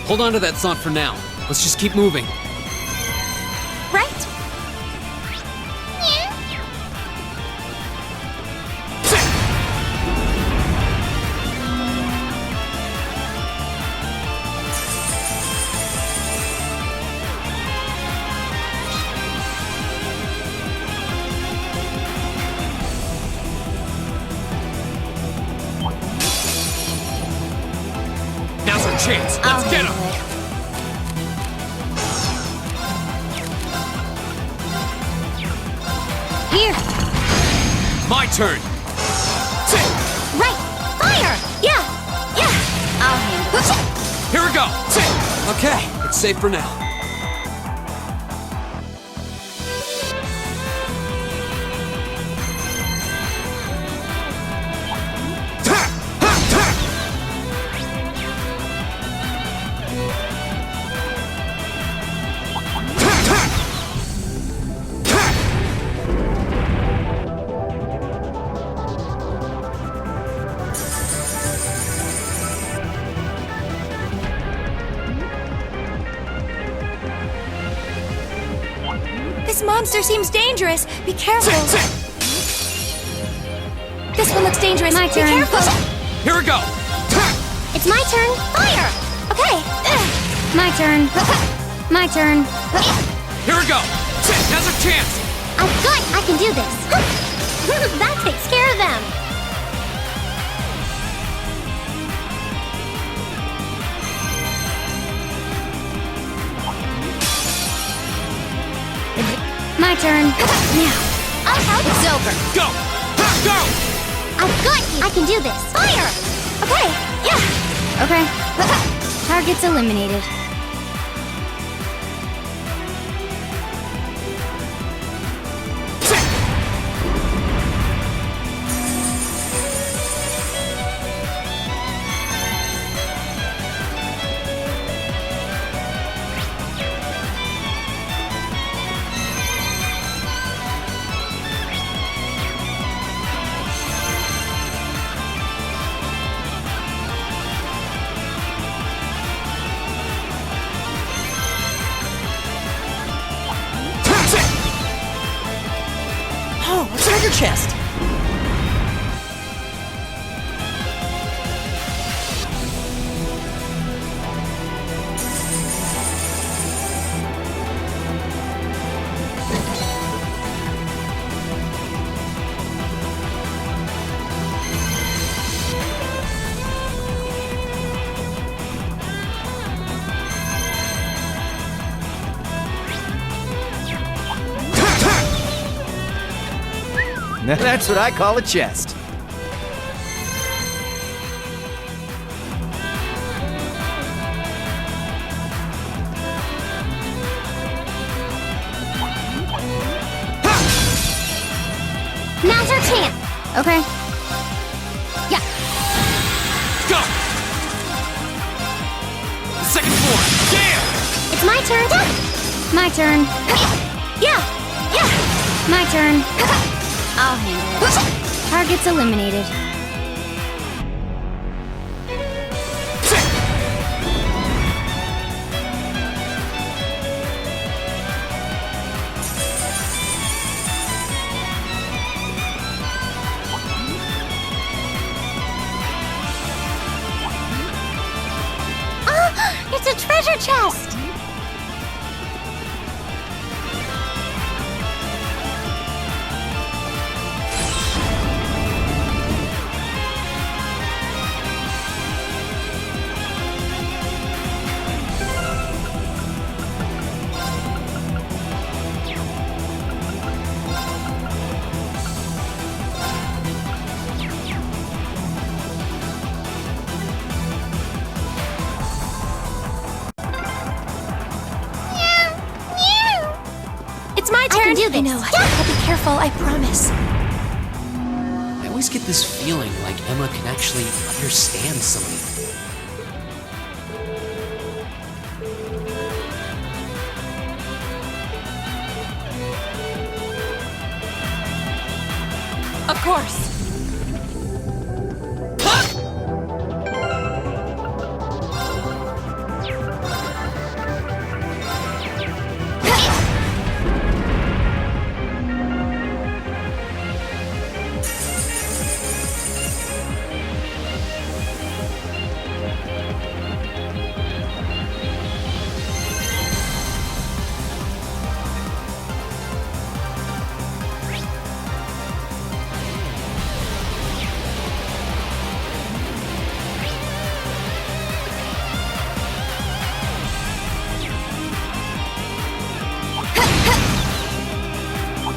Hold on to that thought for now. Let's just keep moving. Right? Now's our chance. Let's get him. Here. My turn. Right. Fire. Yeah. I'll handle it. Here we go. Okay, it's safe for now. This monster seems dangerous. Be careful. This one looks dangerous. My turn. Be careful. Here we go. It's my turn. Fire. Okay. My turn. My turn. Here we go. Now's our chance. I can do this. That takes care of them. My turn. Now. I'll help. It's over. Go. Go. I've got you. I can do this. Fire. Okay. Yeah. Okay. Target's eliminated. Oh, a treasure chest! Now that's what I call a chest. Now's our chance. Okay. Yeah. Go. Second floor. Yeah. It's my turn. My turn. Yeah. My turn. I'll handle it. Target's eliminated. It's a treasure chest! It's my turn. I can do this. No, I'll be careful, I promise. I always get this feeling like Emma can actually understand somebody. Of course.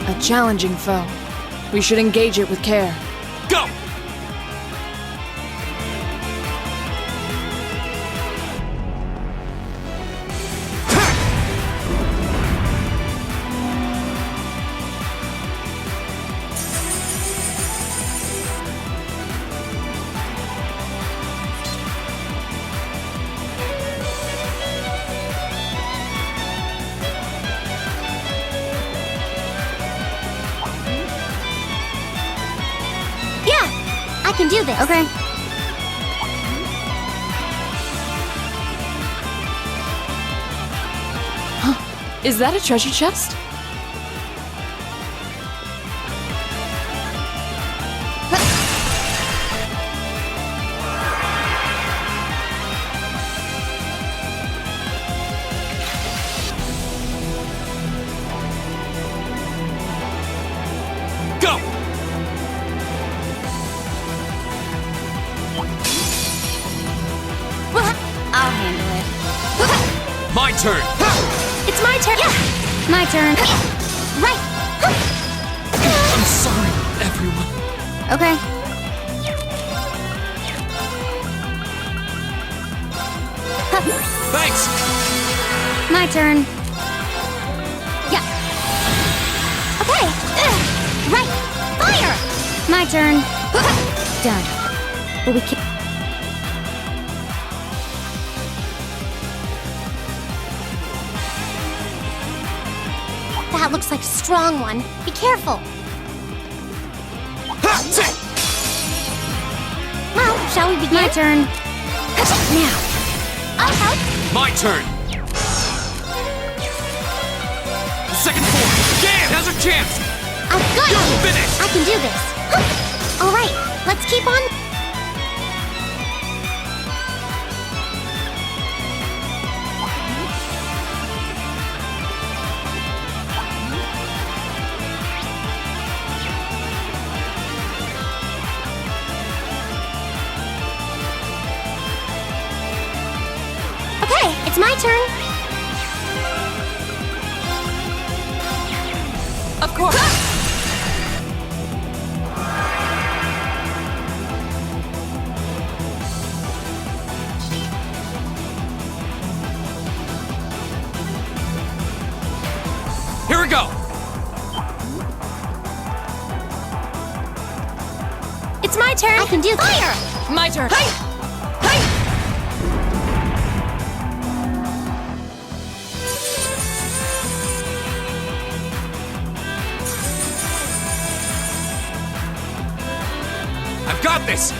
A challenging foe. We should engage it with care. Go! Yeah, I can do this. Okay. Is that a treasure chest? Go! I'll handle it. My turn! It's my turn. Yeah. My turn. Right. I'm sorry, everyone. Okay. Thanks! My turn. Yeah. Okay. Right. Fire. My turn. Done. But we can't. That looks like a strong one. Be careful. Well, shall we begin? My turn. Now. I'll help. My turn! Second form! Dan has a chance! I've got You're you. finished! I can do this. All right, let's keep on. Okay, it's my turn. Of course. Here we go! It's my turn. I can do fire. My turn. I've got this!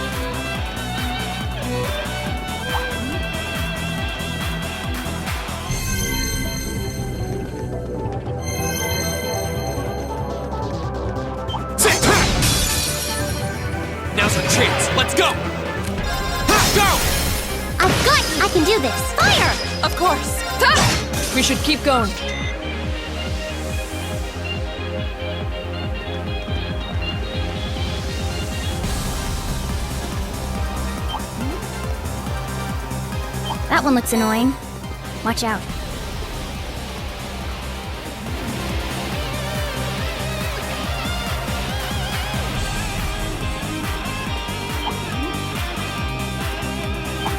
Now's our chance! Let's go! Go! I've got you. I can do this. Fire. Of course. We should keep going. That one looks annoying. Watch out.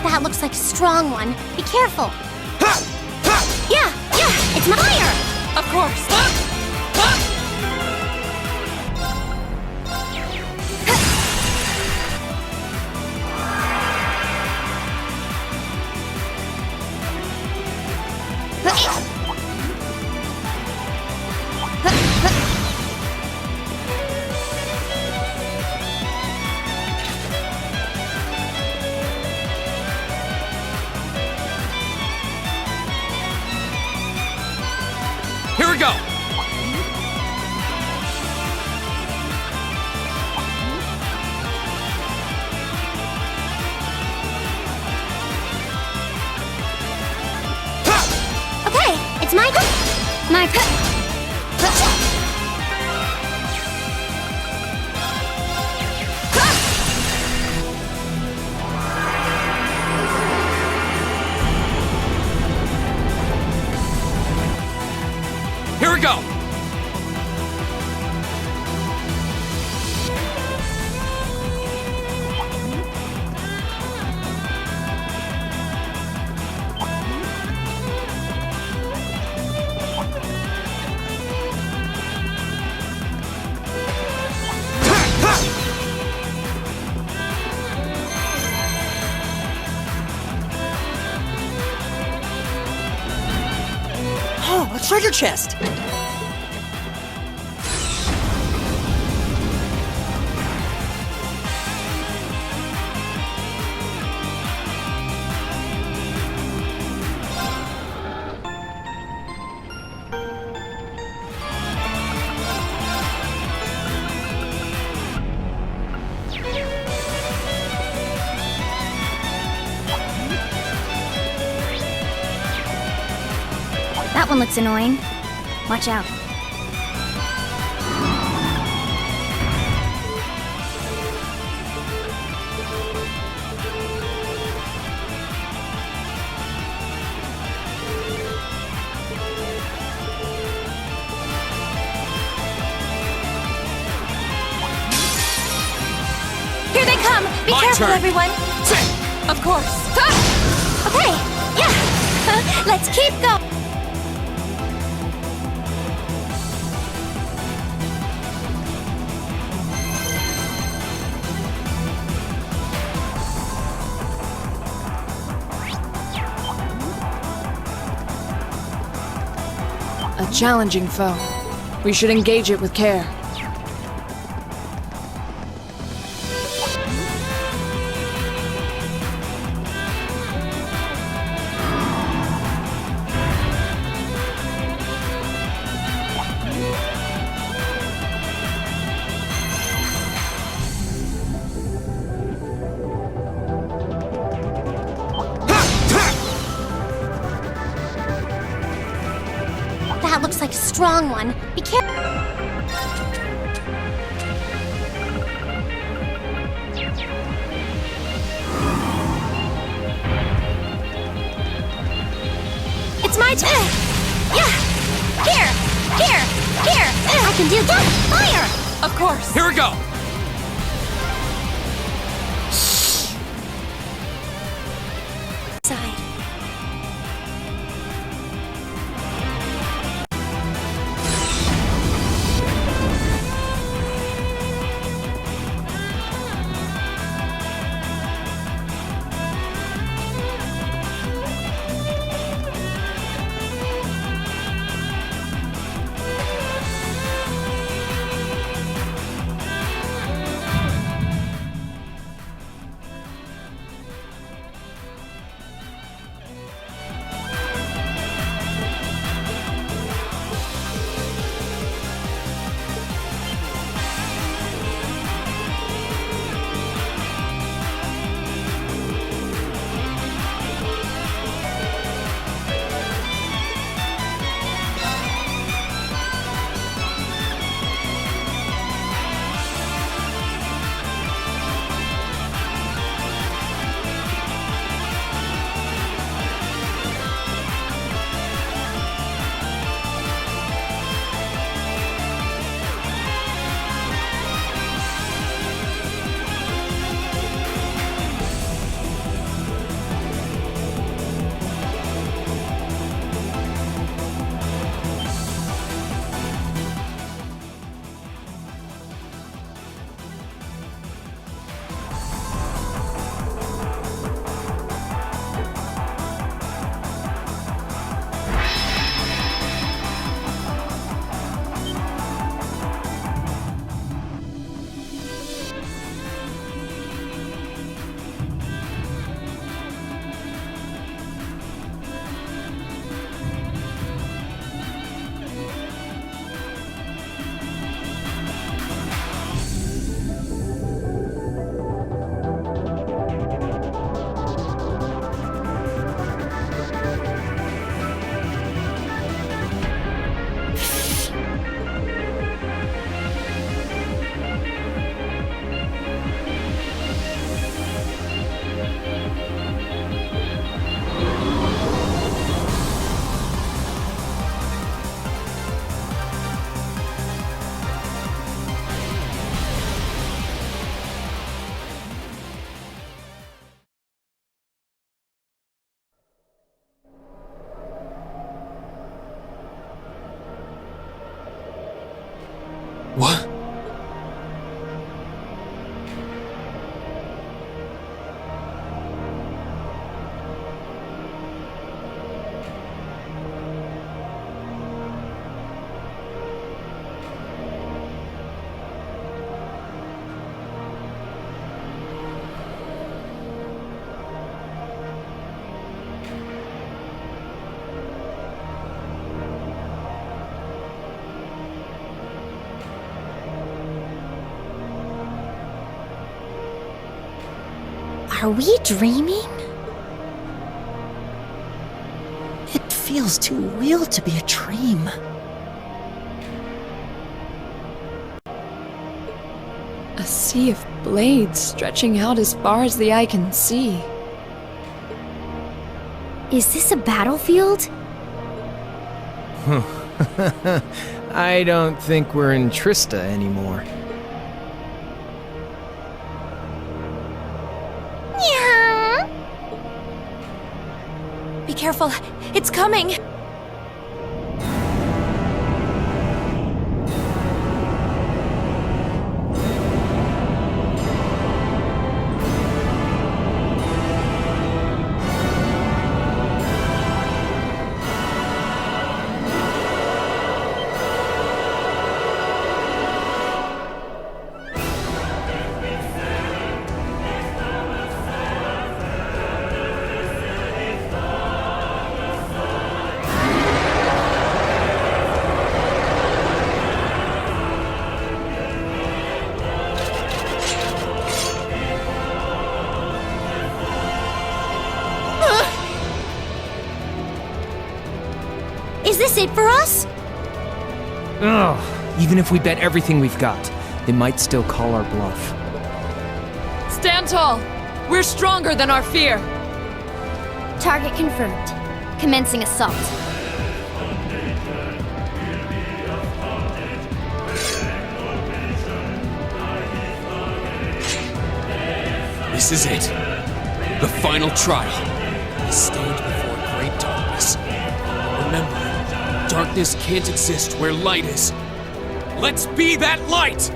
That looks like a strong one. Be careful. Yeah, it's my fire. Of course. Here we go! Okay, it's my Here we go! Oh, a treasure chest! That one looks annoying. Watch out. Here they come! Be My careful, turn. everyone! Of course. Okay, yeah! Let's keep going! A challenging foe. We should engage it with care. That looks like a strong one. Be careful. It's my turn. Yeah. Here. I can do that. Fire. Of course. Here we go! Side. What? Are we dreaming? It feels too real to be a dream. A sea of blades stretching out as far as the eye can see. Is this a battlefield? I don't think we're in Trista anymore. Yeah. Be careful. It's coming. Is this it for us? Ugh, even if we bet everything we've got, they might still call our bluff. Stand tall! We're stronger than our fear! Target confirmed. Commencing assault. This is it. The final trial. I stand before great darkness. Remember, darkness can't exist where light is. Let's be that light!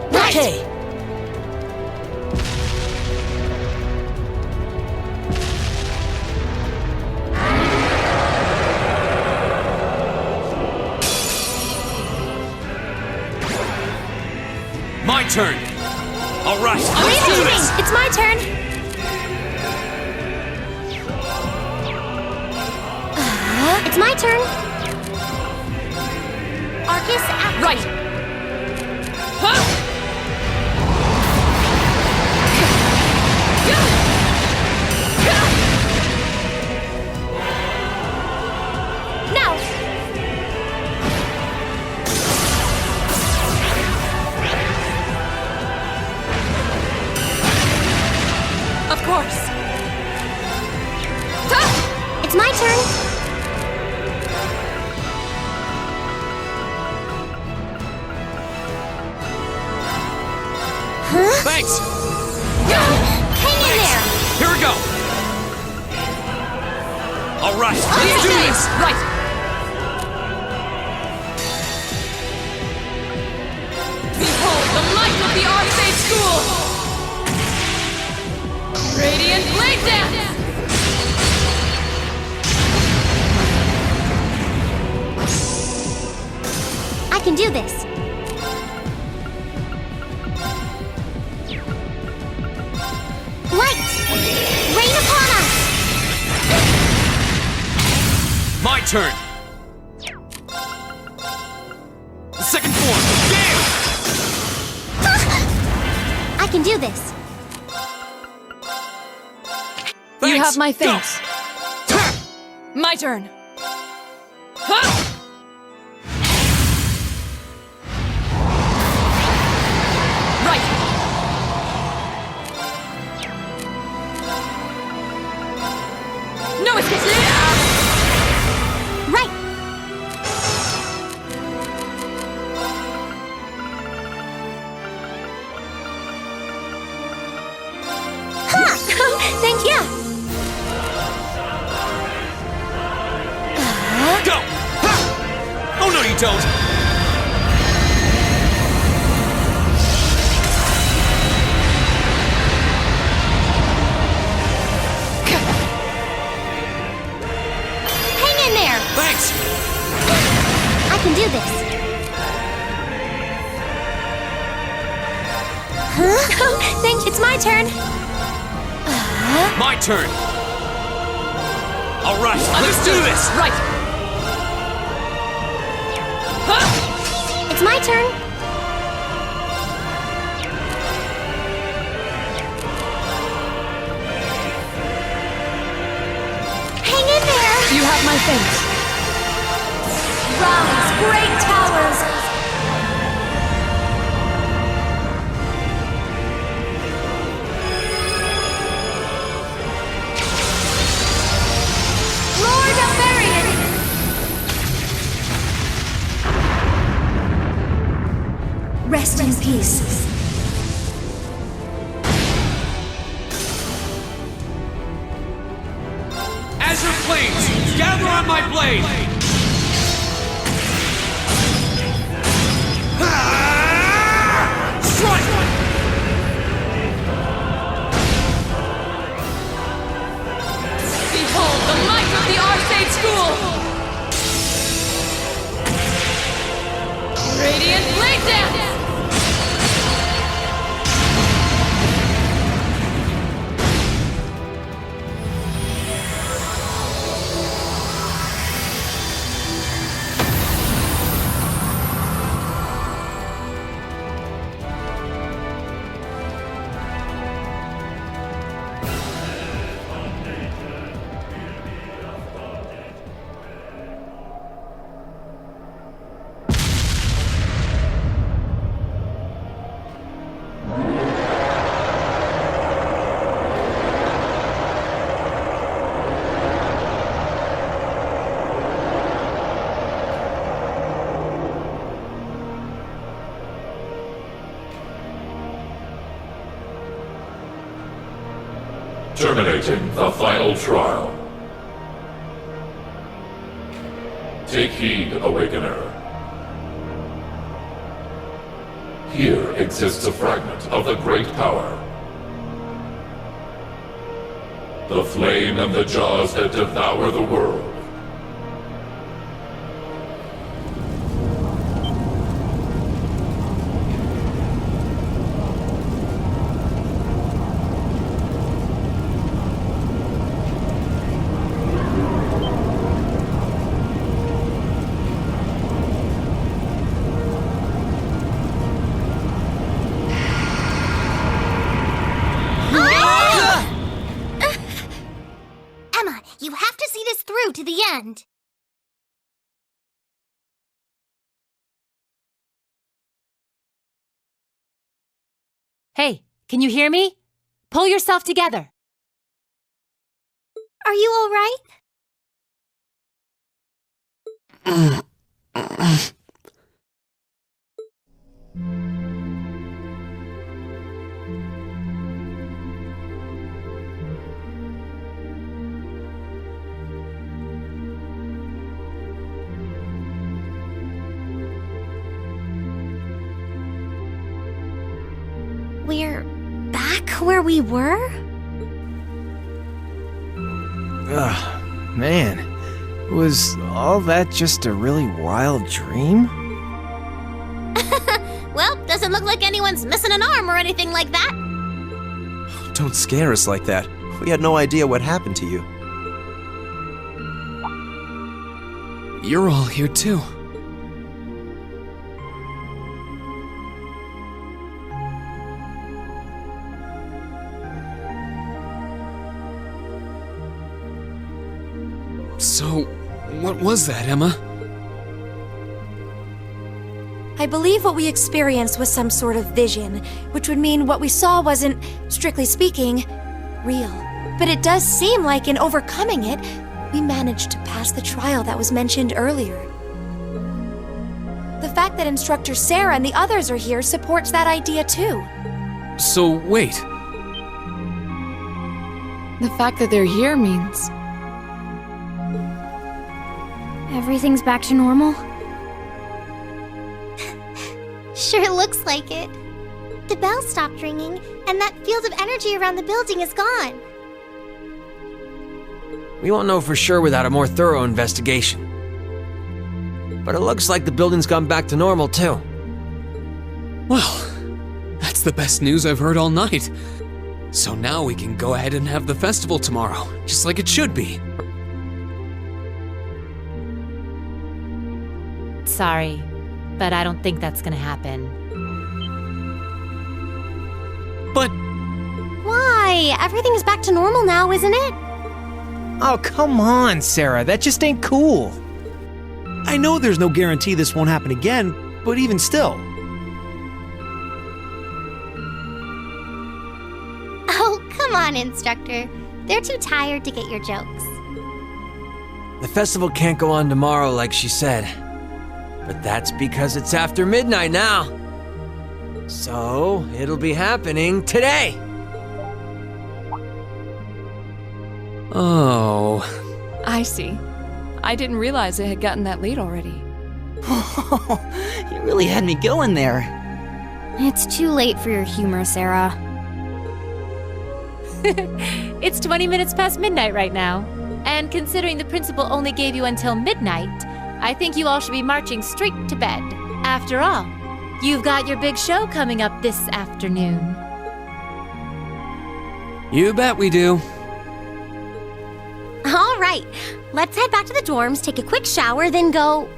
Okay. My turn! Alright, Leave let's it do to me. this! It's my turn. It's my turn. Arcus active. Right! Huh? Now. Of course! It's my turn. Thanks! Hang in there. Here we go! Alright, let's do this! Right! Behold the light of the Arcade School! Radiant Blade Dance! I can do this. Light! Rain upon us! My turn! The second form! Gale! I can do this. You Thanks. have my Go. thanks. My turn. Huh? Right. No escape. Right! Ha! Thank you! Go! Ha! Oh no, you don't! Hang in there! Thanks! I can do this. Huh? Thank you. It's my turn. My turn! Alright, let's do this! Right. Huh? It's my turn. Rest in peace. Azure Flames, gather on my blade! Strike! Behold the might of the Arcade School! Radiant Blade Dance! Terminating the final trial. Take heed, Awakener. Here exists a fragment of the Great Power. The flame and the jaws that devour the world. Emma, you have to see this through to the end. Hey, can you hear me? Pull yourself together. Are you all right? We're back where we were? Ugh, man. Was all that just a really wild dream? Well, doesn't look like anyone's missing an arm or anything like that. Don't scare us like that. We had no idea what happened to you. You're all here too. So, what was that, Emma? I believe what we experienced was some sort of vision, which would mean what we saw wasn't, strictly speaking, real. But it does seem like in overcoming it, we managed to pass the trial that was mentioned earlier. The fact that Instructor Sarah and the others are here supports that idea too. So, wait. The fact that they're here means... Everything's back to normal? Sure looks like it. The bell stopped ringing, and that field of energy around the building is gone. We won't know for sure without a more thorough investigation. But it looks like the building's gone back to normal, too. Well, that's the best news I've heard all night. So now we can go ahead and have the festival tomorrow, just like it should be. Sorry, but I don't think that's gonna happen. But... Why? Everything's back to normal now, isn't it? Oh, come on, Sarah. That just ain't cool. I know there's no guarantee this won't happen again, but even still. Oh, come on, Instructor. They're too tired to get your jokes. The festival can't go on tomorrow like she said. But that's because it's after midnight now. So, it'll be happening today! Oh. I see. I didn't realize it had gotten that late already. You really had me going there. It's too late for your humor, Sarah. It's 20 minutes past midnight right now. And considering the principal only gave you until midnight, I think you all should be marching straight to bed. After all, you've got your big show coming up this afternoon. You bet we do. All right, let's head back to the dorms, take a quick shower, then go.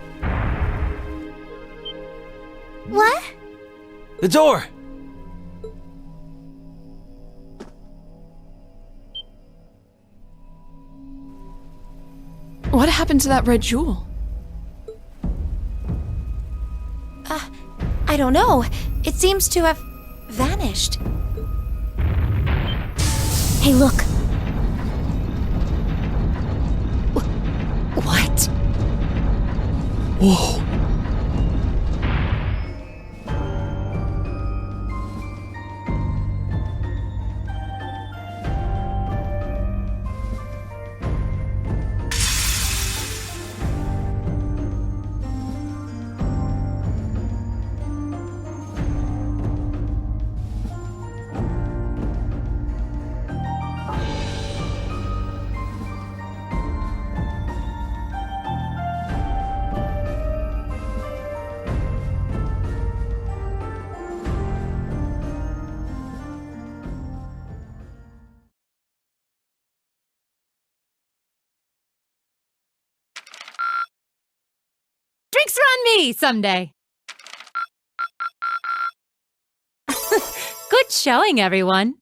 What? The door! What happened to that red jewel? I don't know. It seems to have vanished. Hey, look. What? Whoa. Drinks are on me someday. Good showing, everyone.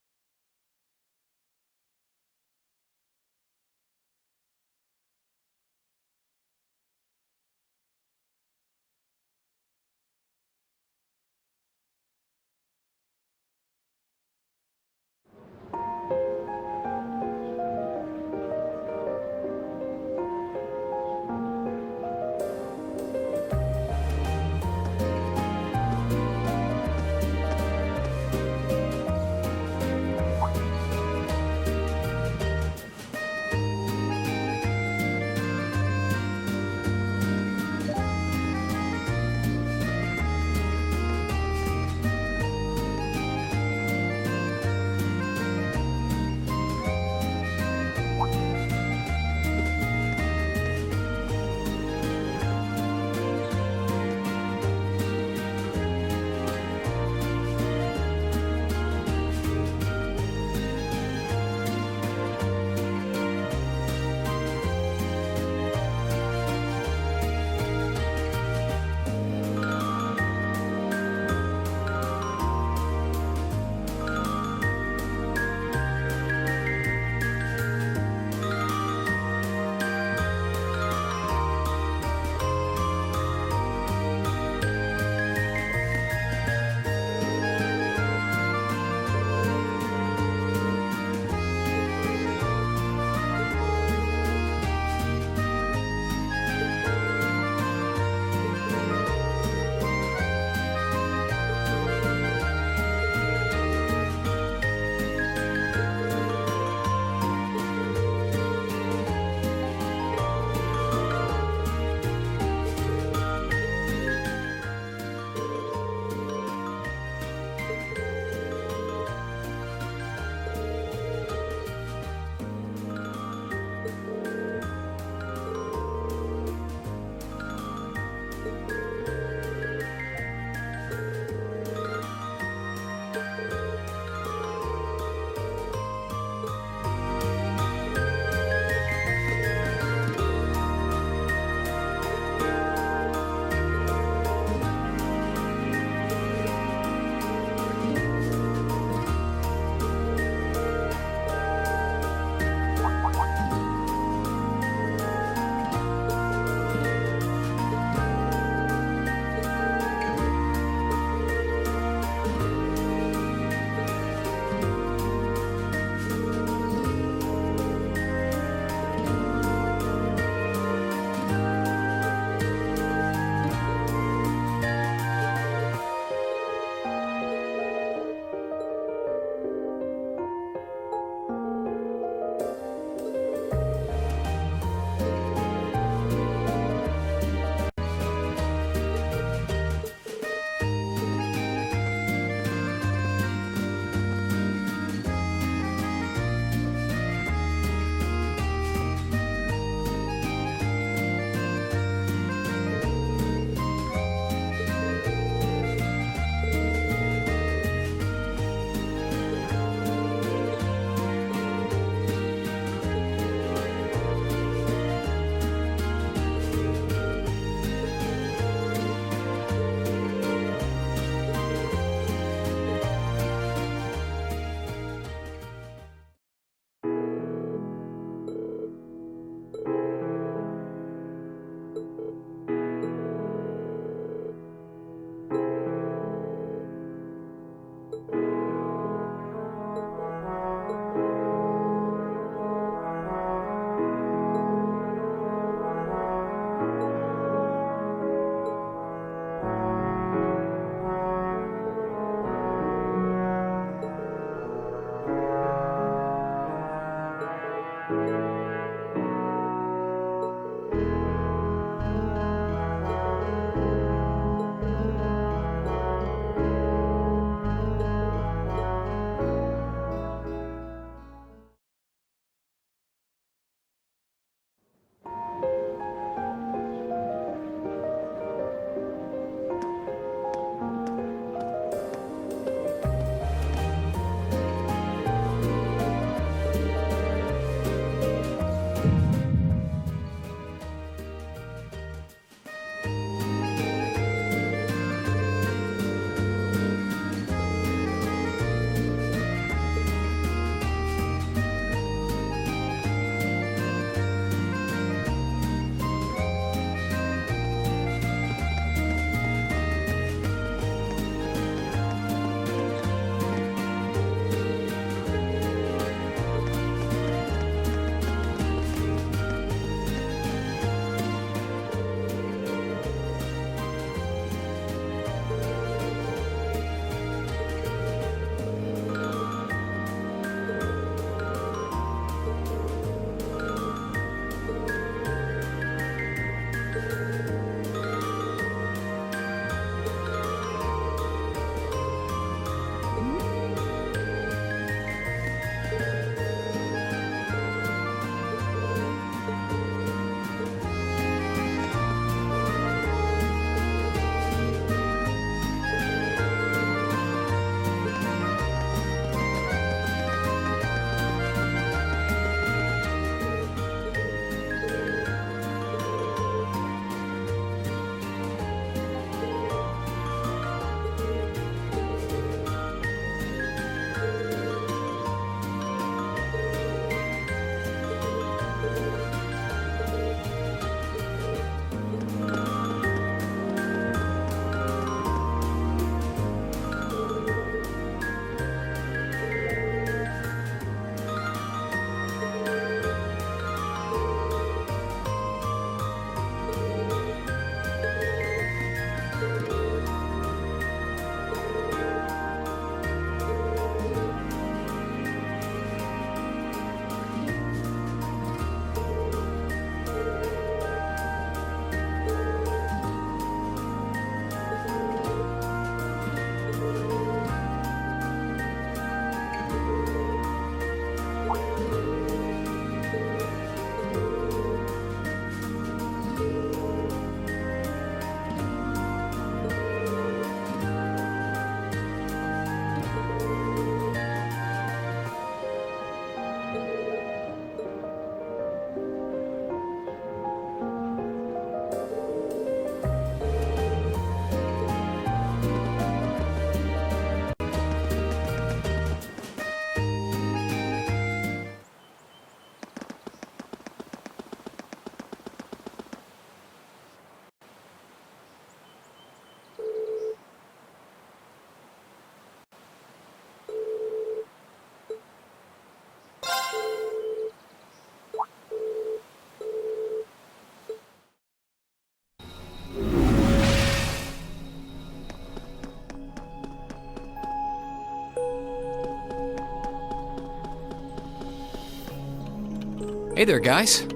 Hey there, guys.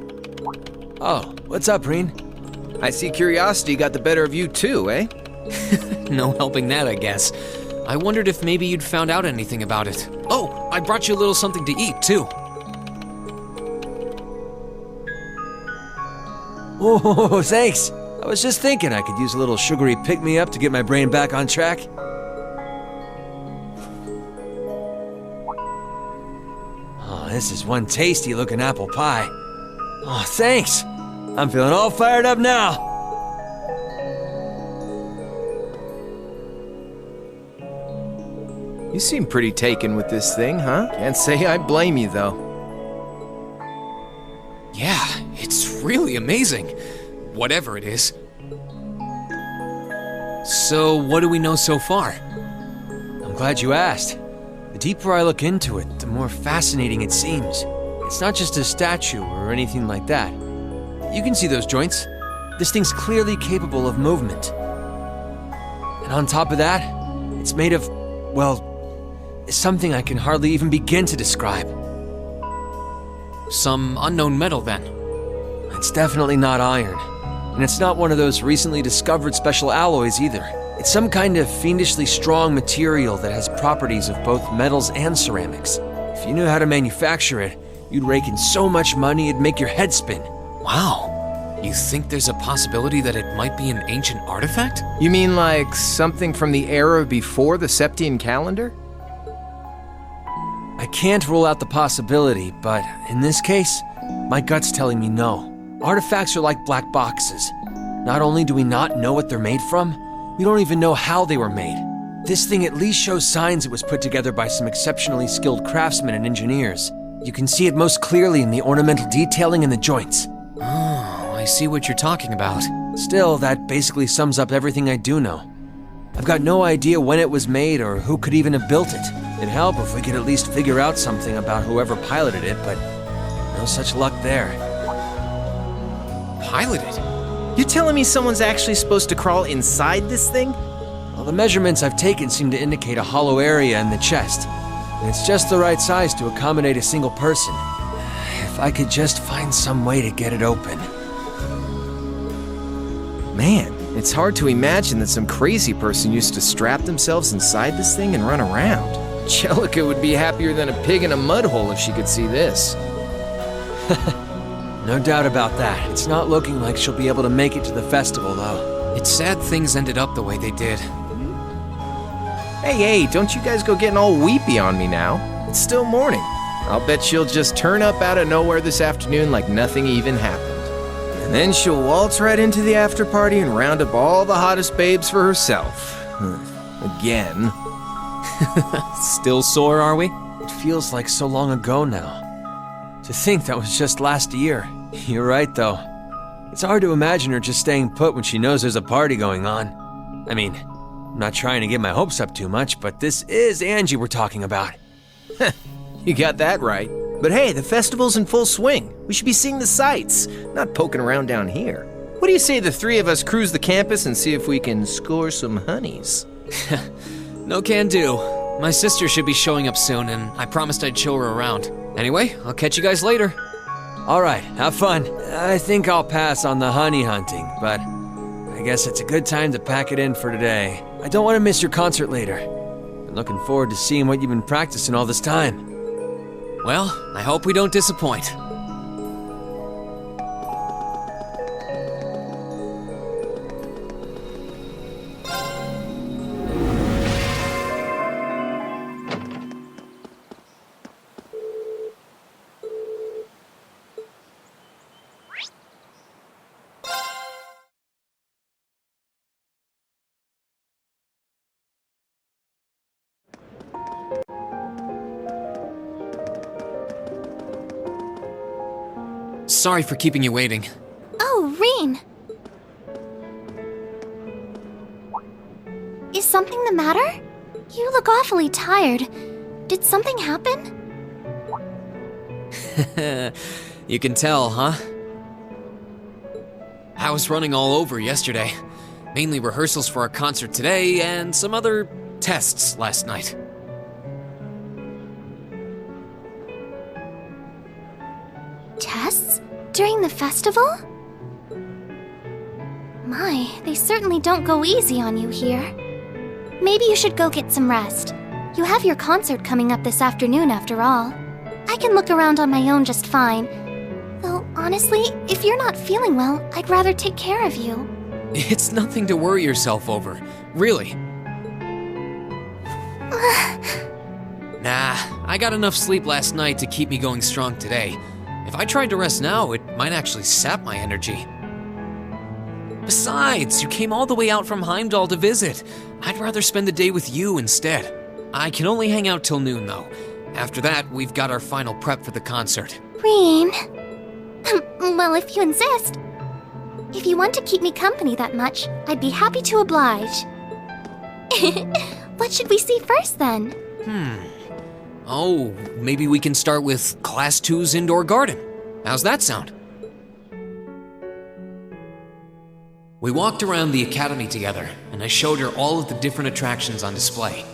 Oh, what's up, Reen? I see curiosity got the better of you too, eh? No helping that, I guess. I wondered if maybe you'd found out anything about it. Oh, I brought you a little something to eat, too. Oh, thanks. I was just thinking I could use a little sugary pick-me-up to get my brain back on track. Oh, this is one tasty-looking apple pie. Oh, thanks. I'm feeling all fired up now. You seem pretty taken with this thing, huh? Can't say I blame you, though. Yeah, it's really amazing. Whatever it is. So, what do we know so far? I'm glad you asked. The deeper I look into it, the more fascinating it seems. It's not just a statue or anything like that. You can see those joints. This thing's clearly capable of movement. And on top of that, it's made of, well, something I can hardly even begin to describe. Some unknown metal, then. It's definitely not iron. And it's not one of those recently discovered special alloys either. It's some kind of fiendishly strong material that has properties of both metals and ceramics. If you knew how to manufacture it, you'd rake in so much money it'd make your head spin. Wow. You think there's a possibility that it might be an ancient artifact? You mean like something from the era before the Septian calendar? I can't rule out the possibility, but in this case, my gut's telling me no. Artifacts are like black boxes. Not only do we not know what they're made from, we don't even know how they were made. This thing at least shows signs it was put together by some exceptionally skilled craftsmen and engineers. You can see it most clearly in the ornamental detailing in the joints. Oh, I see what you're talking about. Still, that basically sums up everything I do know. I've got no idea when it was made or who could even have built it. It'd help if we could at least figure out something about whoever piloted it, but no such luck there. Piloted? You're telling me someone's actually supposed to crawl inside this thing? Well, the measurements I've taken seem to indicate a hollow area in the chest. And it's just the right size to accommodate a single person. If I could just find some way to get it open. Man, it's hard to imagine that some crazy person used to strap themselves inside this thing and run around. Jellica would be happier than a pig in a mud hole if she could see this. No doubt about that. It's not looking like she'll be able to make it to the festival, though. It's sad things ended up the way they did. Hey, don't you guys go getting all weepy on me now. It's still morning. I'll bet she'll just turn up out of nowhere this afternoon like nothing even happened. And then she'll waltz right into the after party and round up all the hottest babes for herself. Again. Still sore, are we? It feels like so long ago now. To think that was just last year. You're right, though. It's hard to imagine her just staying put when she knows there's a party going on. I mean, I'm not trying to get my hopes up too much, but this is Angie we're talking about. You got that right. But hey, the festival's in full swing. We should be seeing the sights, not poking around down here. What do you say the three of us cruise the campus and see if we can score some honeys? No can do. My sister should be showing up soon, and I promised I'd show her around. Anyway, I'll catch you guys later. All right, have fun. I think I'll pass on the honey hunting, but I guess it's a good time to pack it in for today. I don't want to miss your concert later. Been looking forward to seeing what you've been practicing all this time. Well, I hope we don't disappoint. Sorry for keeping you waiting. Oh, Reen! Is something the matter? You look awfully tired. Did something happen? You can tell, huh? I was running all over yesterday. Mainly rehearsals for our concert today and some other tests last night. Tests? During the festival? My, they certainly don't go easy on you here. Maybe you should go get some rest. You have your concert coming up this afternoon after all. I can look around on my own just fine. Though, honestly, if you're not feeling well, I'd rather take care of you. It's nothing to worry yourself over, really. Nah, I got enough sleep last night to keep me going strong today. If I tried to rest now, it might actually sap my energy. Besides, you came all the way out from Heimdall to visit. I'd rather spend the day with you instead. I can only hang out till noon, though. After that, we've got our final prep for the concert. Rean. Well, if you insist. If you want to keep me company that much, I'd be happy to oblige. What should we see first, then? Oh, maybe we can start with Class 2's indoor garden. How's that sound? We walked around the academy together, and I showed her all of the different attractions on display.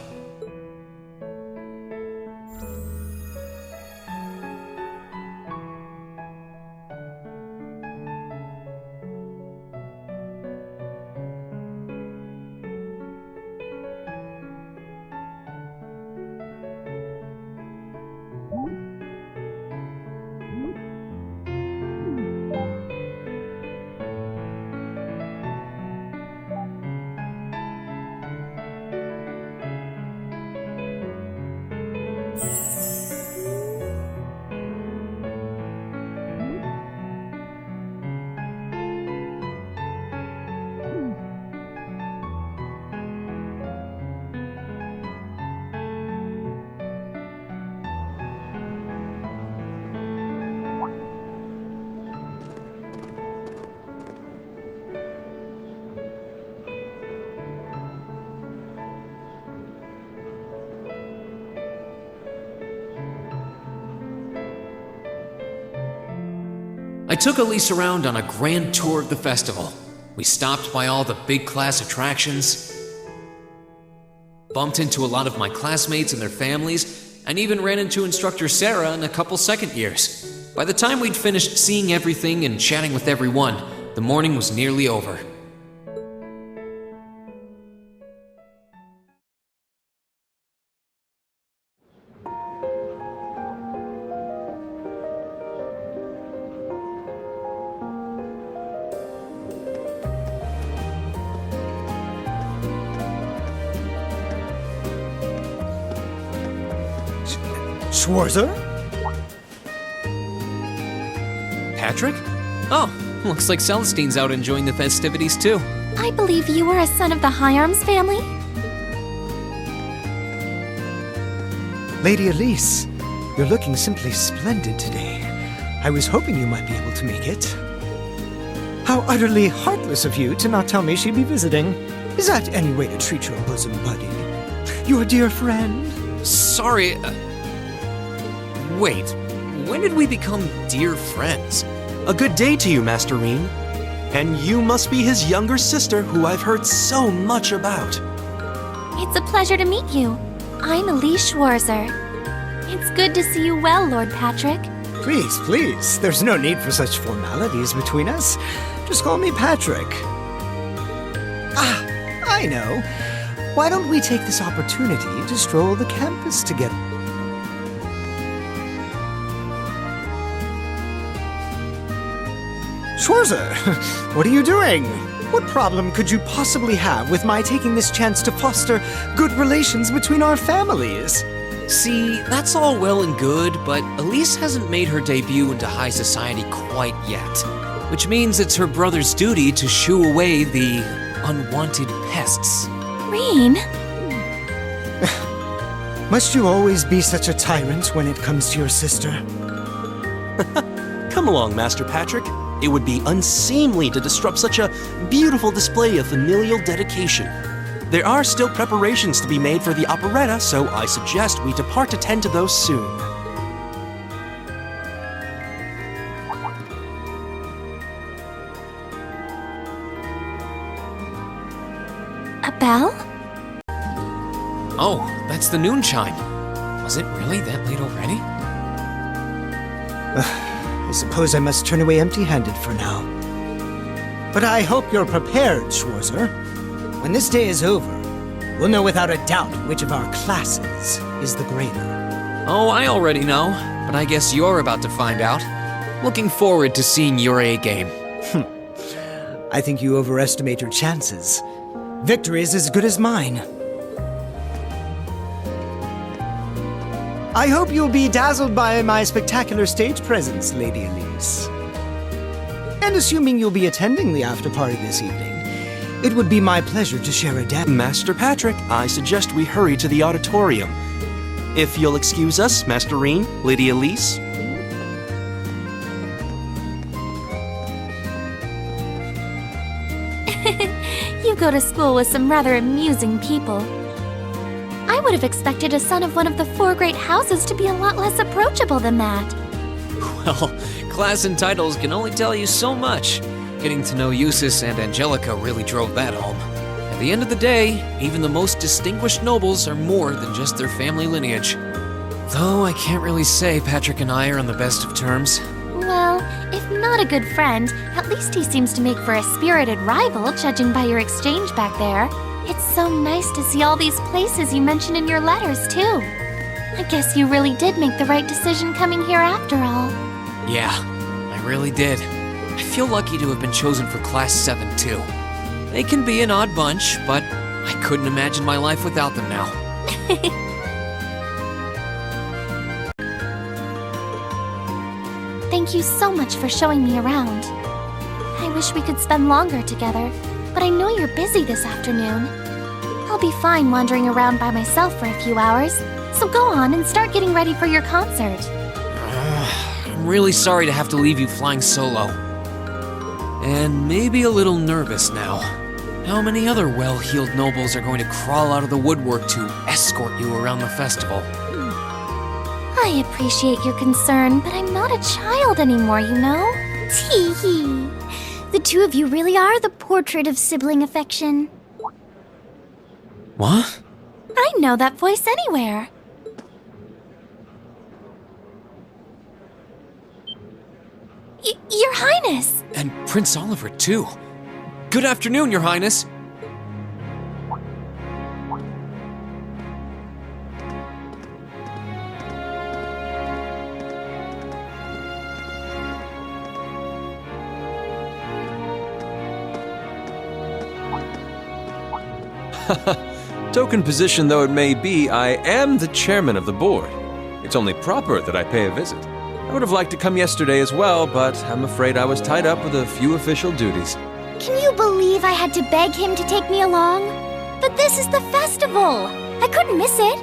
I took Elise around on a grand tour of the festival. We stopped by all the big class attractions, bumped into a lot of my classmates and their families, and even ran into instructor Sarah and a couple second years. By the time we'd finished seeing everything and chatting with everyone, the morning was nearly over. Schwarzer? Patrick? Oh, looks like Celestine's out enjoying the festivities too. I believe you are a son of the High Arms family? Lady Elise, you're looking simply splendid today. I was hoping you might be able to make it. How utterly heartless of you to not tell me she'd be visiting. Is that any way to treat your bosom buddy? Your dear friend? Sorry, wait, when did we become dear friends? A good day to you, Master Rean. And you must be his younger sister, who I've heard so much about. It's a pleasure to meet you. I'm Elise Schwarzer. It's good to see you well, Lord Patrick. Please, please, there's no need for such formalities between us. Just call me Patrick. Ah, I know. Why don't we take this opportunity to stroll the campus together? Schwarzer, what are you doing? What problem could you possibly have with my taking this chance to foster good relations between our families? See, that's all well and good, but Elise hasn't made her debut into high society quite yet. Which means it's her brother's duty to shoo away the unwanted pests. Rean? Must you always be such a tyrant when it comes to your sister? Come along, Master Patrick. It would be unseemly to disrupt such a beautiful display of familial dedication. There are still preparations to be made for the operetta, so I suggest we depart to tend to those soon. A bell? Oh, that's the noon chime. Was it really that late already? I suppose I must turn away empty-handed for now. But I hope you're prepared, Schwarzer. When this day is over, we'll know without a doubt which of our classes is the greater. Oh, I already know, but I guess you're about to find out. Looking forward to seeing your A game. I think you overestimate your chances. Victory is as good as mine. I hope you'll be dazzled by my spectacular stage presence, Lady Elise. And assuming you'll be attending the after-party this evening, it would be my pleasure to share a dance. Master Patrick, I suggest we hurry to the auditorium. If you'll excuse us, Master Reen, Lady Elise. You go to school with some rather amusing people. I would have expected a son of one of the 4 great houses to be a lot less approachable than that. Well, class and titles can only tell you so much. Getting to know Eustace and Angelica really drove that home. At the end of the day, even the most distinguished nobles are more than just their family lineage. Though I can't really say Patrick and I are on the best of terms. Well, if not a good friend, at least he seems to make for a spirited rival, judging by your exchange back there. It's so nice to see all these places you mention in your letters, too. I guess you really did make the right decision coming here after all. Yeah, I really did. I feel lucky to have been chosen for Class 7, too. They can be an odd bunch, but I couldn't imagine my life without them now. Thank you so much for showing me around. I wish we could spend longer together, but I know you're busy this afternoon. I'll be fine wandering around by myself for a few hours, so go on and start getting ready for your concert. I'm really sorry to have to leave you flying solo. And maybe a little nervous now. How many other well-heeled nobles are going to crawl out of the woodwork to escort you around the festival? I appreciate your concern, but I'm not a child anymore, you know? Tee-hee. The 2 of you really are the portrait of sibling affection. What? I know that voice anywhere. Your Highness! And Prince Oliver, too. Good afternoon, Your Highness. Token position though it may be, I am the chairman of the board. It's only proper that I pay a visit. I would have liked to come yesterday as well, but I'm afraid I was tied up with a few official duties. Can you believe I had to beg him to take me along? But this is the festival! I couldn't miss it!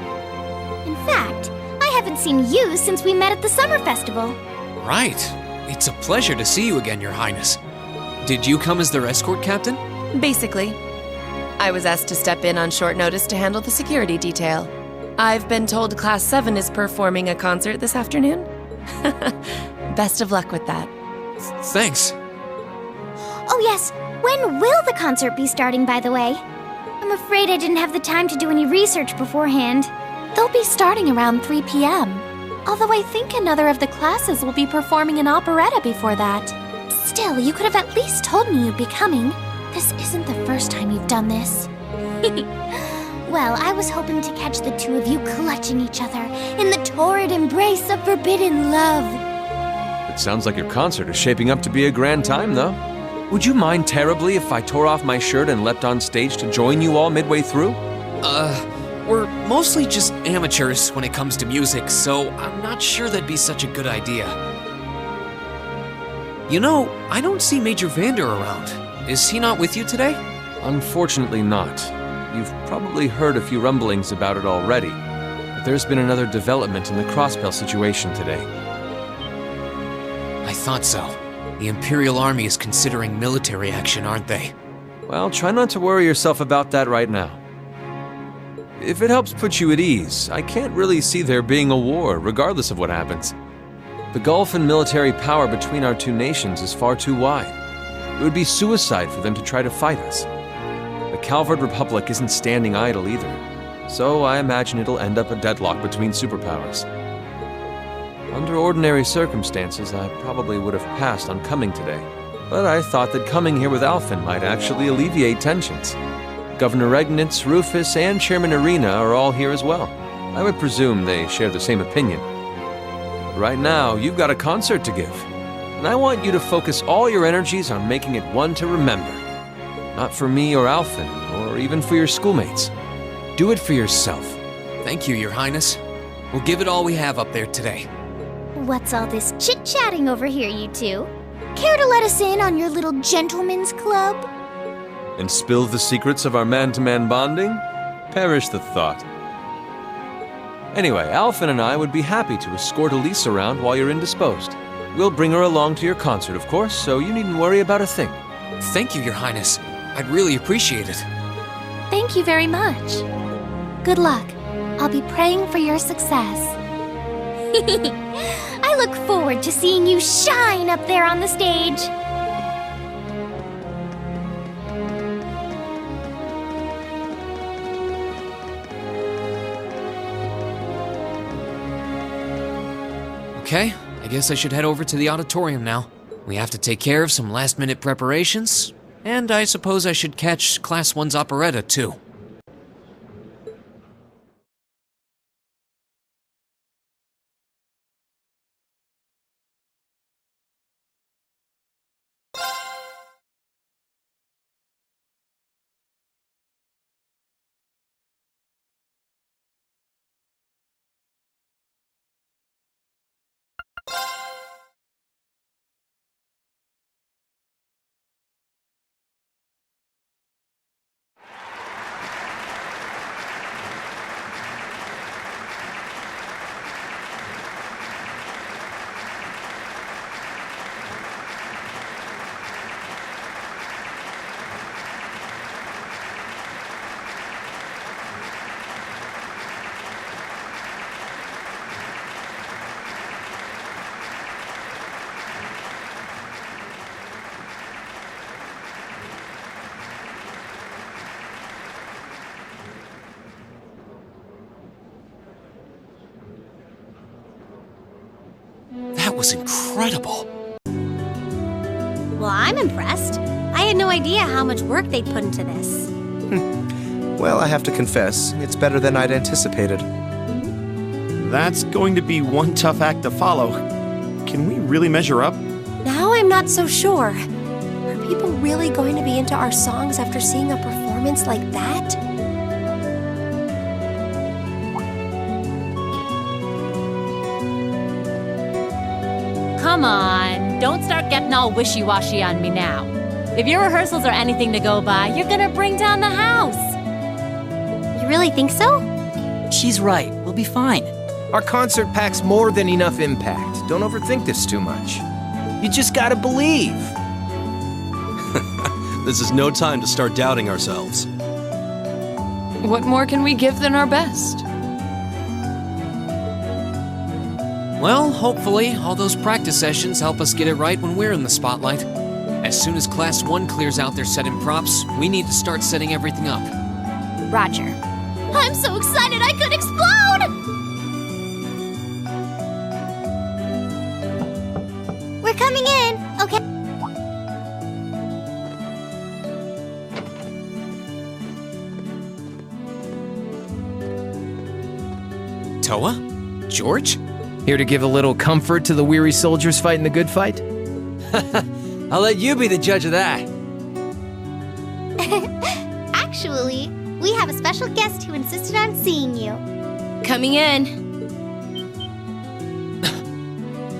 In fact, I haven't seen you since we met at the summer festival. Right. It's a pleasure to see you again, Your Highness. Did you come as their escort captain? Basically. I was asked to step in on short notice to handle the security detail. I've been told Class 7 is performing a concert this afternoon. Best of luck with that. Thanks. Oh yes, when will the concert be starting, by the way? I'm afraid I didn't have the time to do any research beforehand. They'll be starting around 3 p.m. Although I think another of the classes will be performing an operetta before that. Still, you could have at least told me you'd be coming. This isn't the first time you've done this. Well, I was hoping to catch the 2 of you clutching each other in the torrid embrace of forbidden love. It sounds like your concert is shaping up to be a grand time, though. Would you mind terribly if I tore off my shirt and leapt on stage to join you all midway through? We're mostly just amateurs when it comes to music, so I'm not sure that'd be such a good idea. You know, I don't see Major Vander around. Is he not with you today? Unfortunately not. You've probably heard a few rumblings about it already, but there's been another development in the Crosspell situation today. I thought so. The Imperial Army is considering military action, aren't they? Well, try not to worry yourself about that right now. If it helps put you at ease, I can't really see there being a war, regardless of what happens. The gulf in military power between our 2 nations is far too wide. It would be suicide for them to try to fight us. The Calvard Republic isn't standing idle either, so I imagine it'll end up a deadlock between superpowers. Under ordinary circumstances, I probably would have passed on coming today. But I thought that coming here with Alphen might actually alleviate tensions. Governor Regnitz, Rufus, and Chairman Arena are all here as well. I would presume they share the same opinion. But right now, you've got a concert to give. And I want you to focus all your energies on making it one to remember. Not for me or Alphen, or even for your schoolmates. Do it for yourself. Thank you, Your Highness. We'll give it all we have up there today. What's all this chit-chatting over here, you two? Care to let us in on your little gentleman's club? And spill the secrets of our man-to-man bonding? Perish the thought. Anyway, Alphen and I would be happy to escort Elise around while you're indisposed. We'll bring her along to your concert, of course, so you needn't worry about a thing. Thank you, Your Highness. I'd really appreciate it. Thank you very much. Good luck. I'll be praying for your success. I look forward to seeing you shine up there on the stage. Okay, I guess I should head over to the auditorium now. We have to take care of some last-minute preparations, and I suppose I should catch Class 1's operetta, too. That was incredible. Well, I'm impressed. I had no idea how much work they'd put into this. Well, I have to confess, it's better than I'd anticipated. That's going to be one tough act to follow. Can we really measure up? Now I'm not so sure. Are people really going to be into our songs after seeing a performance like that? Come on, don't start getting all wishy-washy on me now. If your rehearsals are anything to go by, you're gonna bring down the house. You really think so? She's right. We'll be fine. Our concert packs more than enough impact. Don't overthink this too much. You just gotta believe. This is no time to start doubting ourselves. What more can we give than our best? Well, hopefully, all those practice sessions help us get it right when we're in the spotlight. As soon as Class 1 clears out their set and props, we need to start setting everything up. Roger. I'm so excited I could explode! We're coming in, okay? Toa? George? Here to give a little comfort to the weary soldiers fighting the good fight? I'll let you be the judge of that. Actually, we have a special guest who insisted on seeing you. Coming in.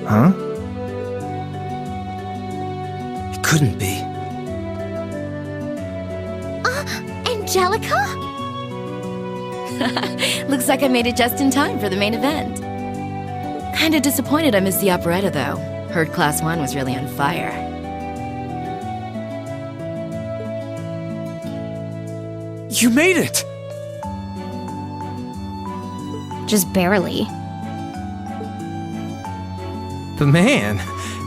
Huh? It couldn't be. Angelica? Looks like I made it just in time for the main event. Kinda disappointed I missed the operetta, though. Heard Class 1 was really on fire. You made it! Just barely. But man,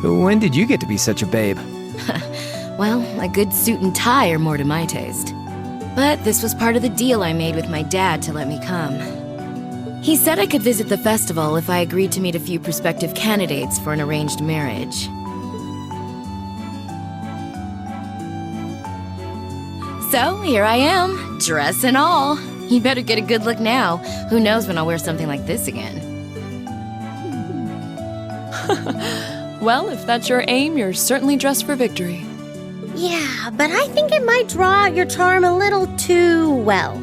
when did you get to be such a babe? Well, a good suit and tie are more to my taste. But this was part of the deal I made with my dad to let me come. He said I could visit the festival if I agreed to meet a few prospective candidates for an arranged marriage. So, here I am, dress and all. You better get a good look now. Who knows when I'll wear something like this again. Well, if that's your aim, you're certainly dressed for victory. Yeah, but I think it might draw out your charm a little too well.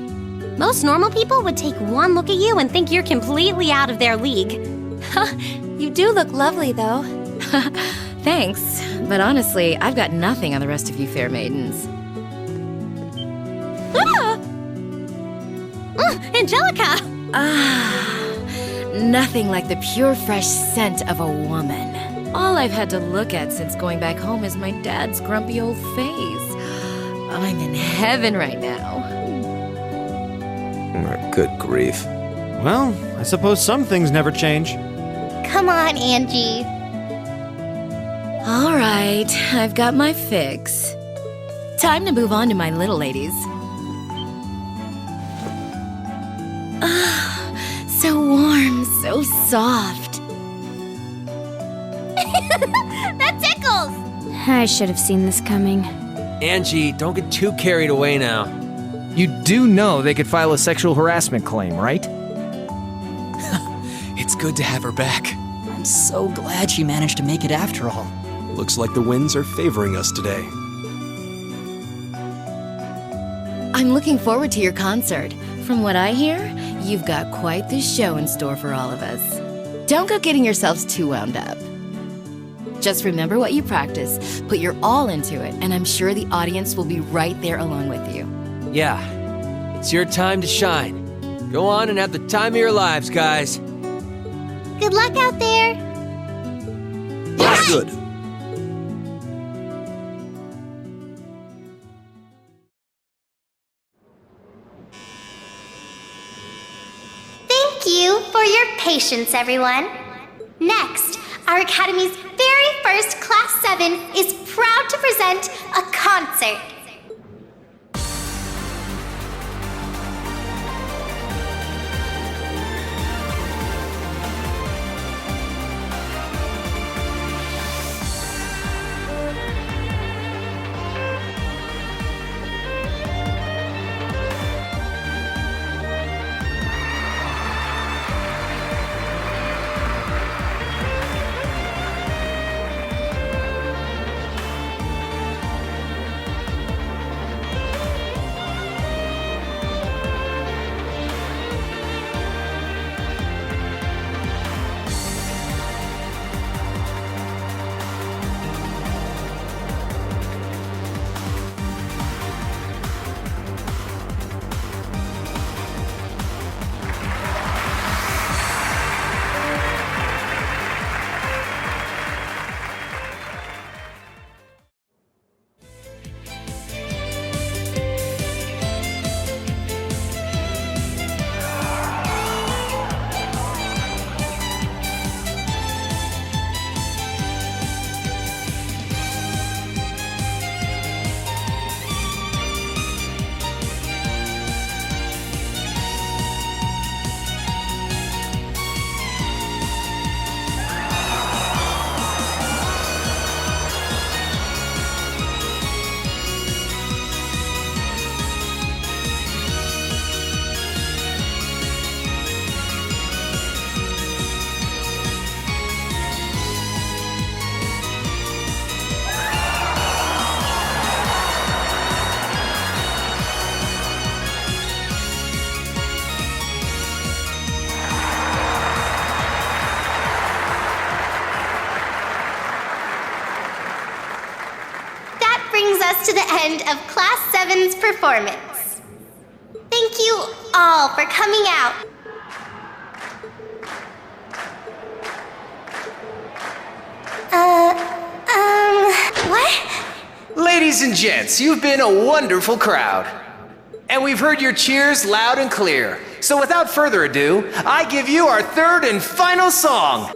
Most normal people would take one look at you and think you're completely out of their league. You do look lovely, though. Thanks, but honestly, I've got nothing on the rest of you fair maidens. Angelica! Nothing like the pure, fresh scent of a woman. All I've had to look at since going back home is my dad's grumpy old face. I'm in heaven right now. Good grief. Well, I suppose some things never change. Come on, Angie. All right, I've got my fix. Time to move on to my little ladies. So warm, so soft. That tickles! I should have seen this coming. Angie, don't get too carried away now. You do know they could file a sexual harassment claim, right? It's good to have her back. I'm so glad she managed to make it after all. Looks like the winds are favoring us today. I'm looking forward to your concert. From what I hear, you've got quite the show in store for all of us. Don't go getting yourselves too wound up. Just remember what you practice, put your all into it, and I'm sure the audience will be right there along with you. Yeah, it's your time to shine. Go on and have the time of your lives, guys. Good luck out there. That's good. Thank you for your patience, everyone. Next, our Academy's very first Class 7 is proud to present a concert. Us to the end of Class 7's performance. Thank you all for coming out. What? Ladies and gents, you've been a wonderful crowd. And we've heard your cheers loud and clear. So without further ado, I give you our third and final song.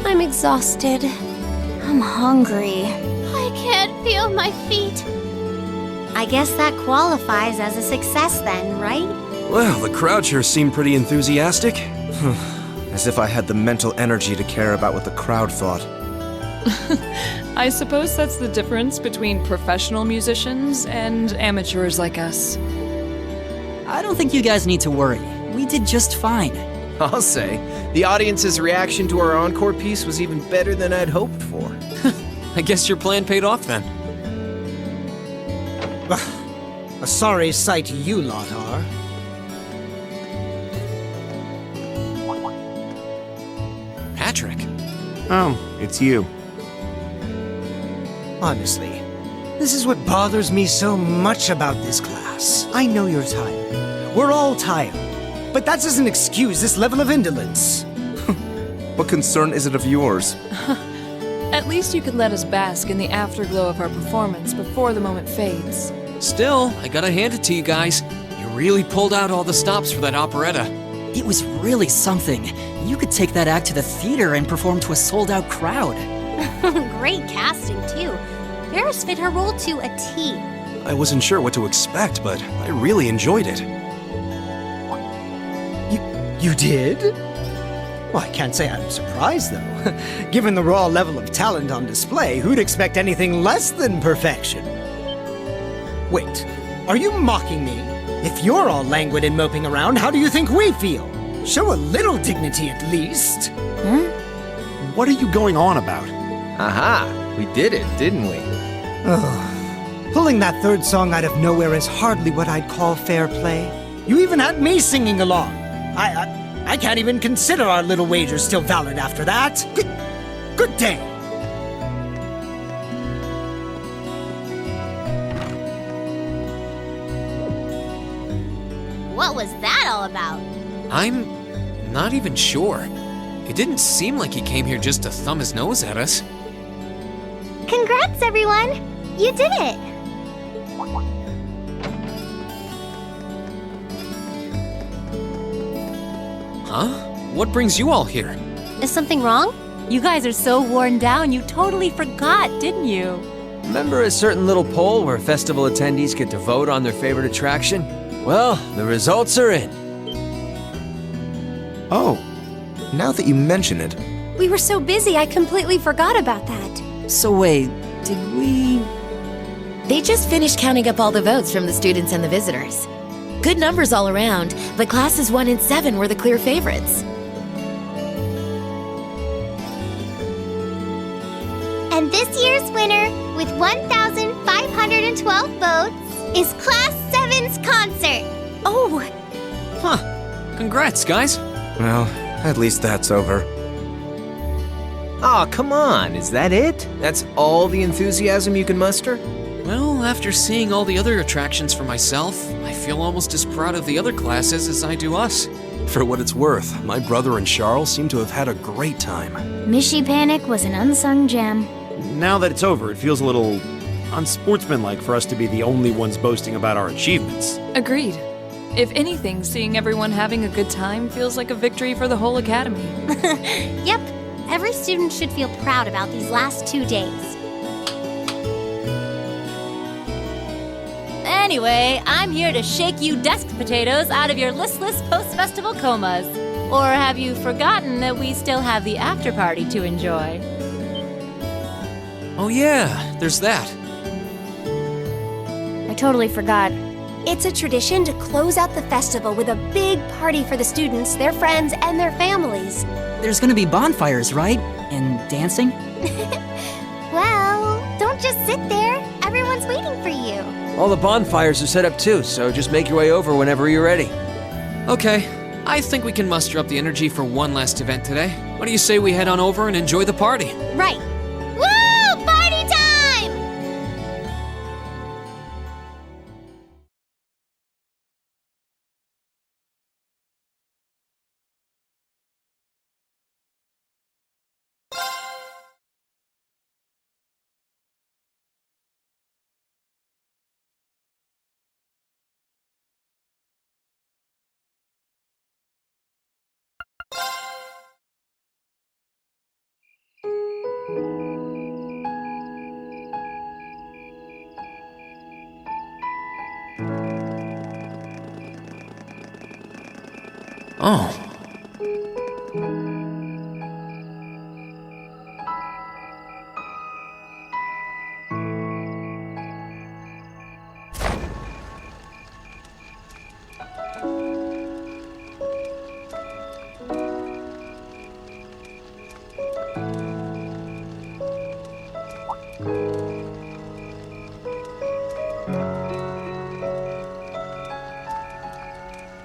I'm exhausted. I'm hungry. I can't feel my feet. I guess that qualifies as a success then, right? Well, the crowd sure seemed pretty enthusiastic. As if I had the mental energy to care about what the crowd thought. I suppose that's the difference between professional musicians and amateurs like us. I don't think you guys need to worry. We did just fine. I'll say, the audience's reaction to our encore piece was even better than I'd hoped for. I guess your plan paid off then. A sorry sight you lot are. Patrick. Oh, it's you. Honestly, this is what bothers me so much about this class. I know you're tired. We're all tired. But that doesn't excuse this level of indolence. What concern is it of yours? At least you could let us bask in the afterglow of our performance before the moment fades. Still, I gotta hand it to you guys. You really pulled out all the stops for that operetta. It was really something. You could take that act to the theater and perform to a sold-out crowd. Great casting, too. Ferris fit her role to a T. I wasn't sure what to expect, but I really enjoyed it. You did? Well, I can't say I'm surprised, though. Given the raw level of talent on display, who'd expect anything less than perfection? Wait, are you mocking me? If you're all languid and moping around, how do you think we feel? Show a little dignity at least. What are you going on about? Aha, we did it, didn't we? Pulling that third song out of nowhere is hardly what I'd call fair play. You even had me singing along. I can't even consider our little wager still valid after that. Good day. What was that all about? I'm not even sure. It didn't seem like he came here just to thumb his nose at us. Congrats, everyone! You did it! Huh? What brings you all here? Is something wrong? You guys are so worn down, you totally forgot, didn't you? Remember a certain little poll where festival attendees get to vote on their favorite attraction? Well, the results are in. Oh, now that you mention it. We were so busy, I completely forgot about that. So wait, did we... They just finished counting up all the votes from the students and the visitors. Good numbers all around, but classes 1 and 7 were the clear favorites. And this year's winner, with 1,512 votes, is Class 7's concert. Oh! Huh. Congrats, guys. Well, at least that's over. Aw, come on, is that it? That's all the enthusiasm you can muster? Well, after seeing all the other attractions for myself, I feel almost as proud of the other classes as I do us. For what it's worth, my brother and Charles seem to have had a great time. Mishy Panic was an unsung gem. Now that it's over, it feels a little unsportsmanlike for us to be the only ones boasting about our achievements. Agreed. If anything, seeing everyone having a good time feels like a victory for the whole academy. Yep, every student should feel proud about these last 2 days. Anyway, I'm here to shake you desk potatoes out of your listless post-festival comas. Or have you forgotten that we still have the after party to enjoy? Oh yeah, there's that. I totally forgot. It's a tradition to close out the festival with a big party for the students, their friends, and their families. There's gonna be bonfires, right? And dancing? Well, don't just sit there. Everyone's waiting for you. All the bonfires are set up too, so just make your way over whenever you're ready. Okay, I think we can muster up the energy for one last event today. What do you say we head on over and enjoy the party? Right. Woo! Party time! Oh.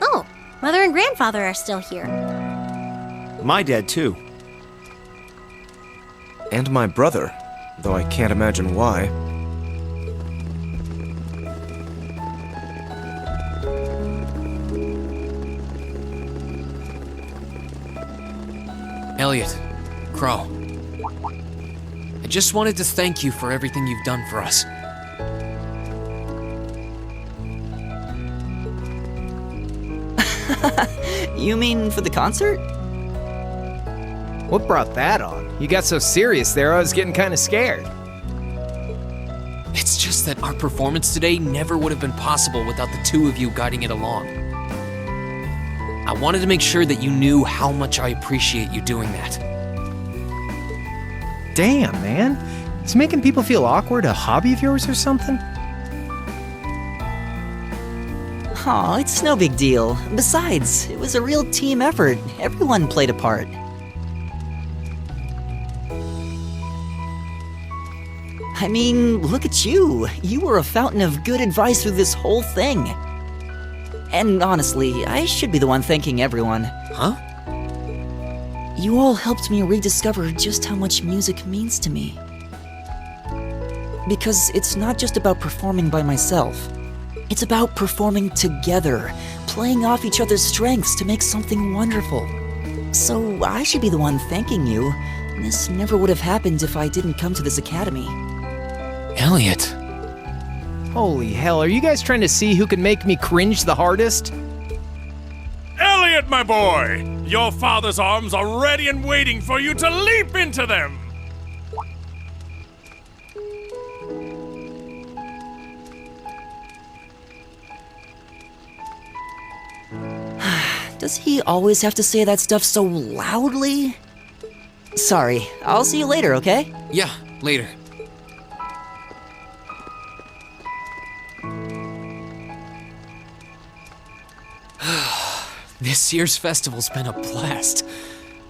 Oh, Mother and Grandfather are still here. My dad, too. And my brother, though I can't imagine why. Elliot, Crow. I just wanted to thank you for everything you've done for us. You mean for the concert? What brought that on? You got so serious there, I was getting kind of scared. It's just that our performance today never would have been possible without the two of you guiding it along. I wanted to make sure that you knew how much I appreciate you doing that. Damn, man. Is making people feel awkward a hobby of yours or something? Aw, it's no big deal. Besides, it was a real team effort. Everyone played a part. I mean, look at you. You were a fountain of good advice through this whole thing. And honestly, I should be the one thanking everyone. Huh? You all helped me rediscover just how much music means to me. Because it's not just about performing by myself. It's about performing together, playing off each other's strengths to make something wonderful. So I should be the one thanking you. This never would have happened if I didn't come to this academy. Elliot. Holy hell, are you guys trying to see who can make me cringe the hardest? Elliot, my boy! Your father's arms are ready and waiting for you to leap into them! Does he always have to say that stuff so loudly? Sorry, I'll see you later, okay? Yeah, later. This year's festival's been a blast.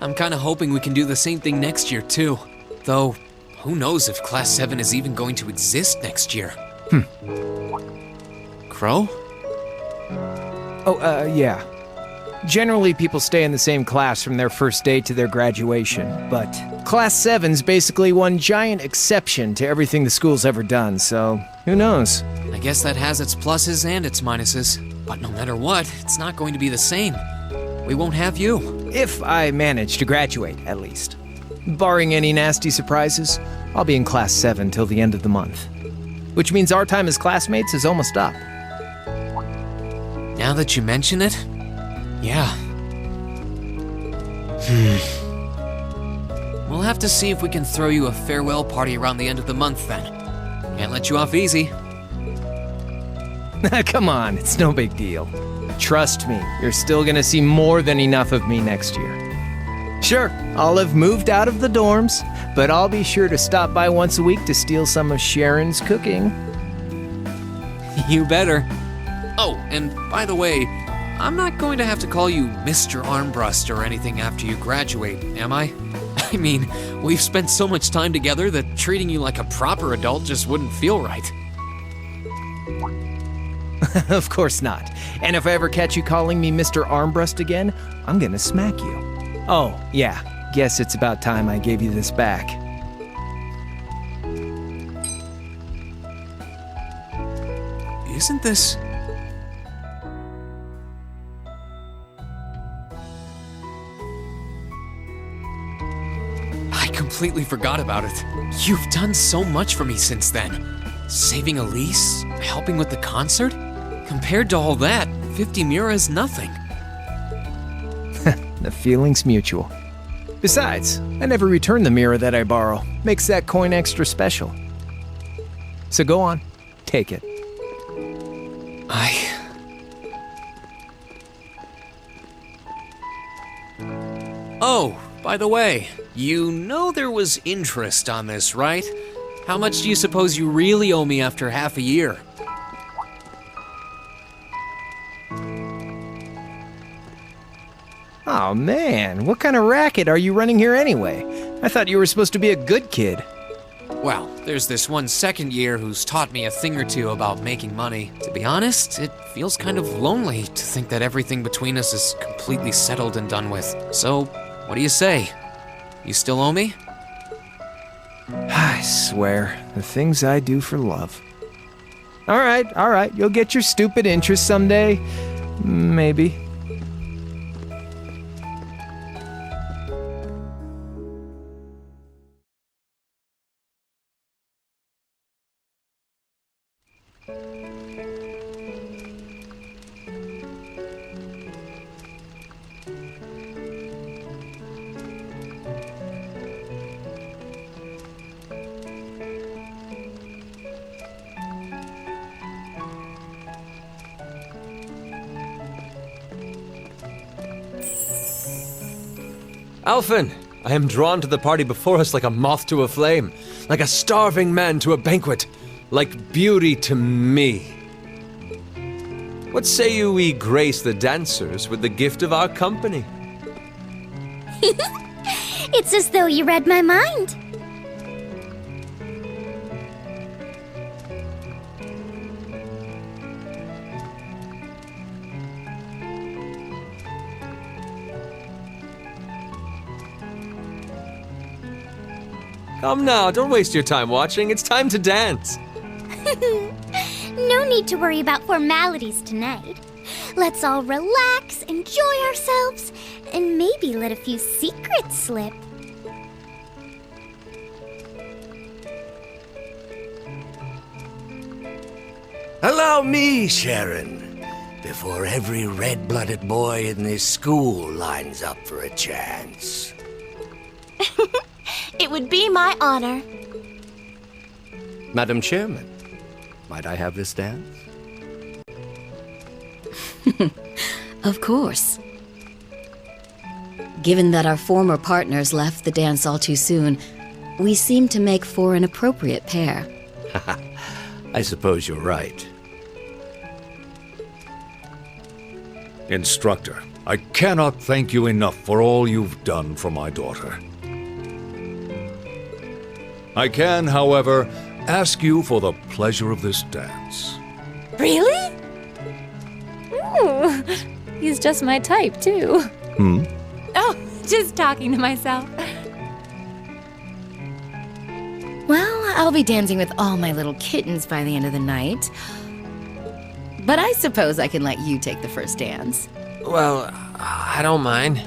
I'm kinda hoping we can do the same thing next year, too. Though, who knows if Class 7 is even going to exist next year? Crow? Oh, yeah. Generally, people stay in the same class from their first day to their graduation, but Class 7's basically one giant exception to everything the school's ever done, so who knows? I guess that has its pluses and its minuses. But no matter what, it's not going to be the same. We won't have you. If I manage to graduate, at least. Barring any nasty surprises, I'll be in Class 7 till the end of the month. Which means our time as classmates is almost up. Now that you mention it, yeah. We'll have to see if we can throw you a farewell party around the end of the month then. Can't let you off easy. Come on, it's no big deal. Trust me, you're still gonna see more than enough of me next year. Sure, I'll have moved out of the dorms, but I'll be sure to stop by once a week to steal some of Sharon's cooking. You better. Oh, and by the way, I'm not going to have to call you Mr. Armbrust or anything after you graduate, am I? I mean, we've spent so much time together that treating you like a proper adult just wouldn't feel right. Of course not. And if I ever catch you calling me Mr. Armbrust again, I'm gonna smack you. Oh, yeah. Guess it's about time I gave you this back. Isn't this... I completely forgot about it. You've done so much for me since then. Saving Elise, helping with the concert. Compared to all that, 50 Mira is nothing. The feeling's mutual. Besides, I never return the mirror that I borrow. Makes that coin extra special. So go on, take it. Oh, by the way, you know there was interest on this, right? How much do you suppose you really owe me after half a year? Oh man, what kind of racket are you running here anyway? I thought you were supposed to be a good kid. Well, there's this one second year who's taught me a thing or two about making money. To be honest, it feels kind of lonely to think that everything between us is completely settled and done with. So, what do you say? You still owe me? I swear, the things I do for love. All right, you'll get your stupid interest someday. Maybe. Alphen, I am drawn to the party before us like a moth to a flame, like a starving man to a banquet, like beauty to me. What say you we grace the dancers with the gift of our company? It's as though you read my mind. Come now, don't waste your time watching. It's time to dance. No need to worry about formalities tonight. Let's all relax, enjoy ourselves, and maybe let a few secrets slip. Allow me, Sharon, before every red-blooded boy in this school lines up for a chance. It would be my honor. Madam Chairman, might I have this dance? Of course. Given that our former partners left the dance all too soon, we seem to make for an appropriate pair. I suppose you're right. Instructor, I cannot thank you enough for all you've done for my daughter. I can, however, ask you for the pleasure of this dance. Really? Ooh, he's just my type, too. Oh, just talking to myself. Well, I'll be dancing with all my little kittens by the end of the night. But I suppose I can let you take the first dance. Well, I don't mind.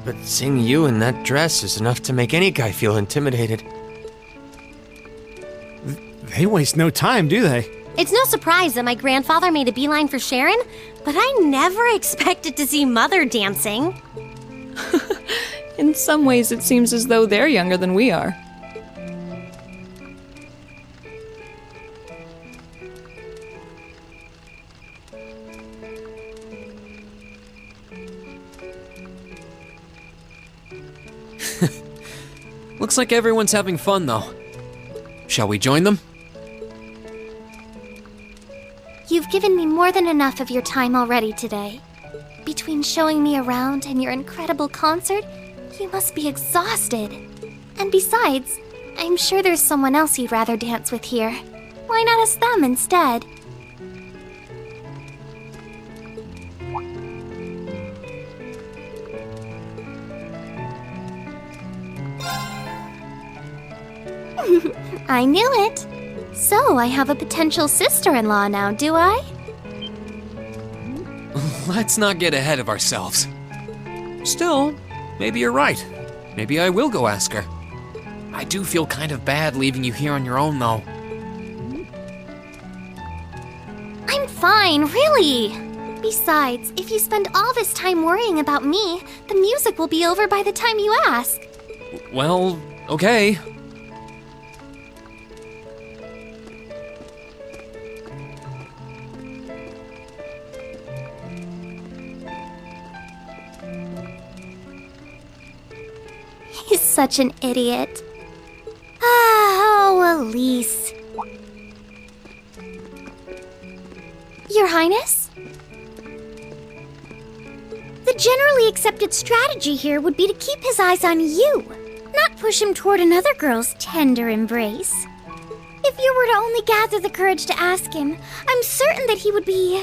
But seeing you in that dress is enough to make any guy feel intimidated. They waste no time, do they? It's no surprise that my grandfather made a beeline for Sharon, but I never expected to see Mother dancing. In some ways, it seems as though they're younger than we are. Looks like everyone's having fun, though. Shall we join them? You've given me more than enough of your time already today. Between showing me around and your incredible concert, you must be exhausted. And besides, I'm sure there's someone else you'd rather dance with here. Why not ask them instead? I knew it. So I have a potential sister-in-law now, do I? Let's not get ahead of ourselves. Still, maybe you're right. Maybe I will go ask her. I do feel kind of bad leaving you here on your own, though. I'm fine, really. Besides, if you spend all this time worrying about me, the music will be over by the time you ask. Well, okay. He's such an idiot. Oh, Elise. Your Highness? The generally accepted strategy here would be to keep his eyes on you, not push him toward another girl's tender embrace. If you were to only gather the courage to ask him, I'm certain that he would be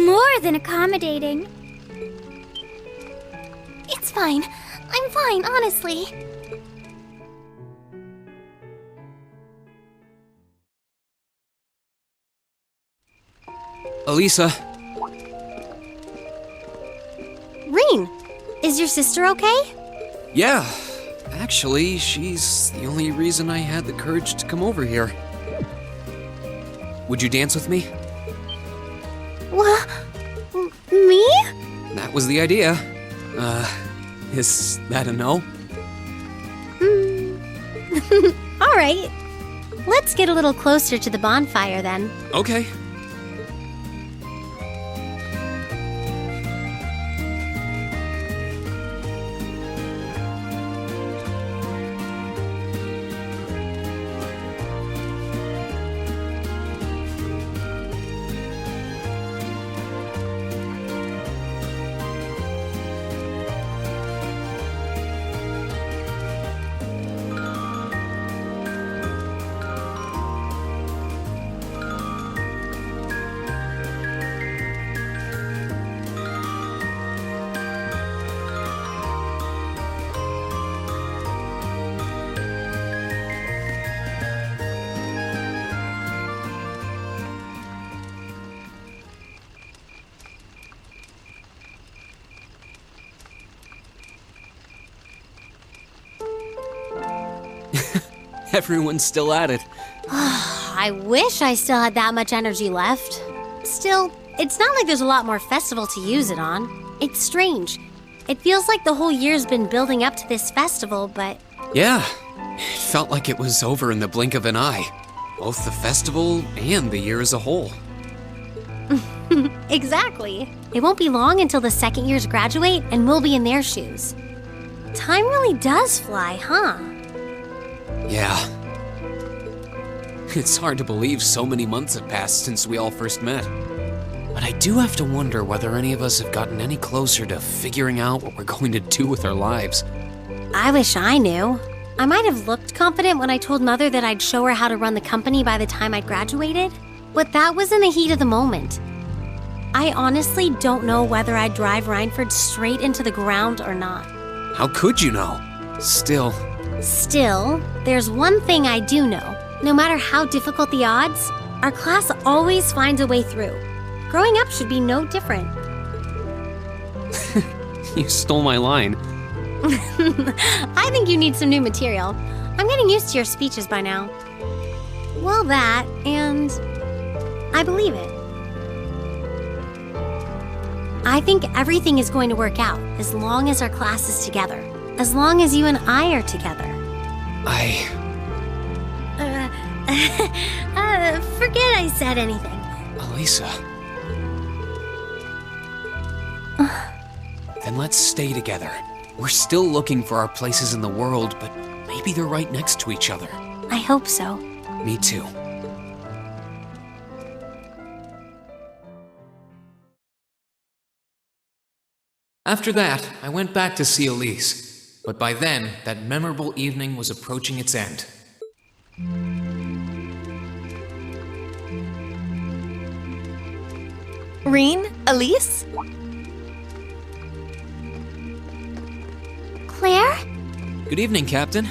more than accommodating. It's fine. I'm fine, honestly. Elisa. Rean, is your sister okay? Yeah. Actually, she's the only reason I had the courage to come over here. Would you dance with me? What? Me? That was the idea. Is that a no? All right. Let's get a little closer to the bonfire then. Okay. Everyone's still at it. I wish I still had that much energy left. Still, it's not like there's a lot more festival to use it on. It's strange. It feels like the whole year's been building up to this festival, but... Yeah, it felt like it was over in the blink of an eye. Both the festival and the year as a whole. Exactly. It won't be long until the second years graduate and we'll be in their shoes. Time really does fly, huh? Yeah. It's hard to believe so many months have passed since we all first met. But I do have to wonder whether any of us have gotten any closer to figuring out what we're going to do with our lives. I wish I knew. I might have looked confident when I told Mother that I'd show her how to run the company by the time I'd graduated, but that was in the heat of the moment. I honestly don't know whether I'd drive Rhineford straight into the ground or not. How could you know? Still, there's one thing I do know. No matter how difficult the odds, our class always finds a way through. Growing up should be no different. you stole my line. I think you need some new material. I'm getting used to your speeches by now. Well, that, and I believe it. I think everything is going to work out as long as our class is together. As long as you and I are together. Forget I said anything. Elisa. Then let's stay together. We're still looking for our places in the world, but maybe they're right next to each other. I hope so. Me too. After that, I went back to see Elise, but by then, that memorable evening was approaching its end. Rean? Elise? Claire? Good evening, Captain.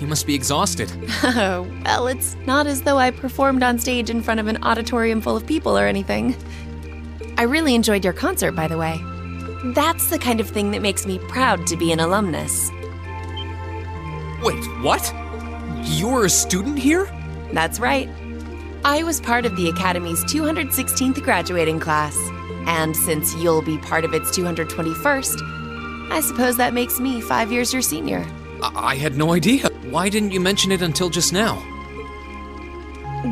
You must be exhausted. Well, it's not as though I performed on stage in front of an auditorium full of people or anything. I really enjoyed your concert, by the way. That's the kind of thing that makes me proud to be an alumnus. Wait, what? You're a student here? That's right. I was part of the Academy's 216th graduating class. And since you'll be part of its 221st, I suppose that makes me 5 years your senior. I had no idea. Why didn't you mention it until just now?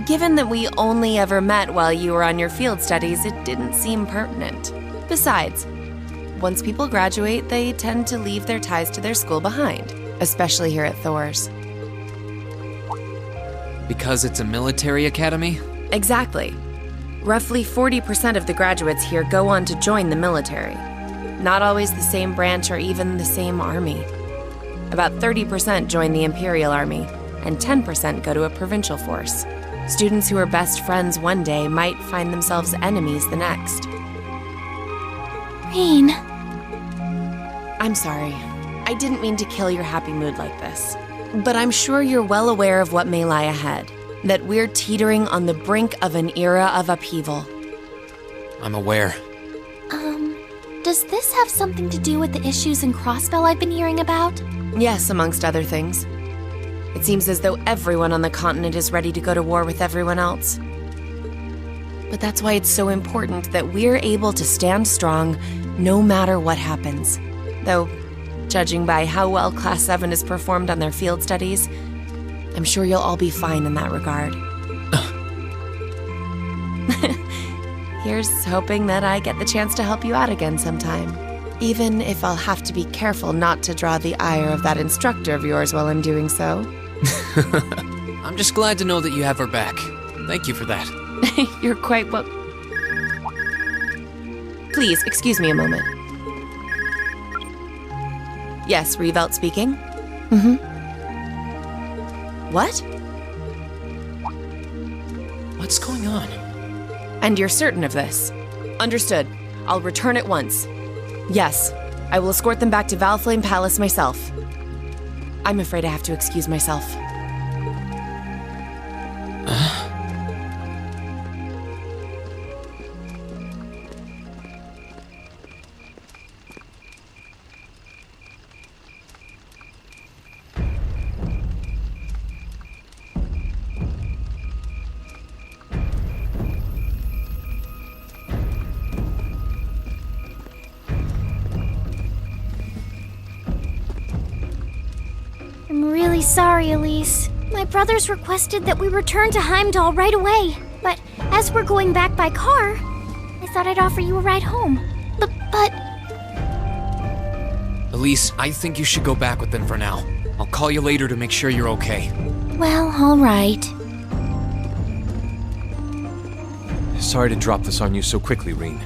Given that we only ever met while you were on your field studies, it didn't seem pertinent. Besides, once people graduate, they tend to leave their ties to their school behind, especially here at Thor's. Because it's a military academy? Exactly. Roughly 40% of the graduates here go on to join the military. Not always the same branch or even the same army. About 30% join the Imperial Army, and 10% go to a provincial force. Students who are best friends one day might find themselves enemies the next. Rean. I'm sorry. I didn't mean to kill your happy mood like this. But I'm sure you're well aware of what may lie ahead. That we're teetering on the brink of an era of upheaval. I'm aware. Does this have something to do with the issues in Crossbell I've been hearing about? Yes, amongst other things. It seems as though everyone on the continent is ready to go to war with everyone else. But that's why it's so important that we're able to stand strong no matter what happens. Though, judging by how well Class 7 has performed on their field studies, I'm sure you'll all be fine in that regard. Here's hoping that I get the chance to help you out again sometime. Even if I'll have to be careful not to draw the ire of that instructor of yours while I'm doing so. I'm just glad to know that you have her back. Thank you for that. You're quite well... Please, excuse me a moment. Yes, Revelt speaking. What? What's going on? And you're certain of this? Understood. I'll return at once. Yes, I will escort them back to Valflame Palace myself. I'm afraid I have to excuse myself. I'm really sorry, Elise. My brothers requested that we return to Heimdall right away. But as we're going back by car, I thought I'd offer you a ride home. But... Elise, I think you should go back with them for now. I'll call you later to make sure you're okay. Well, all right. Sorry to drop this on you so quickly, Rean.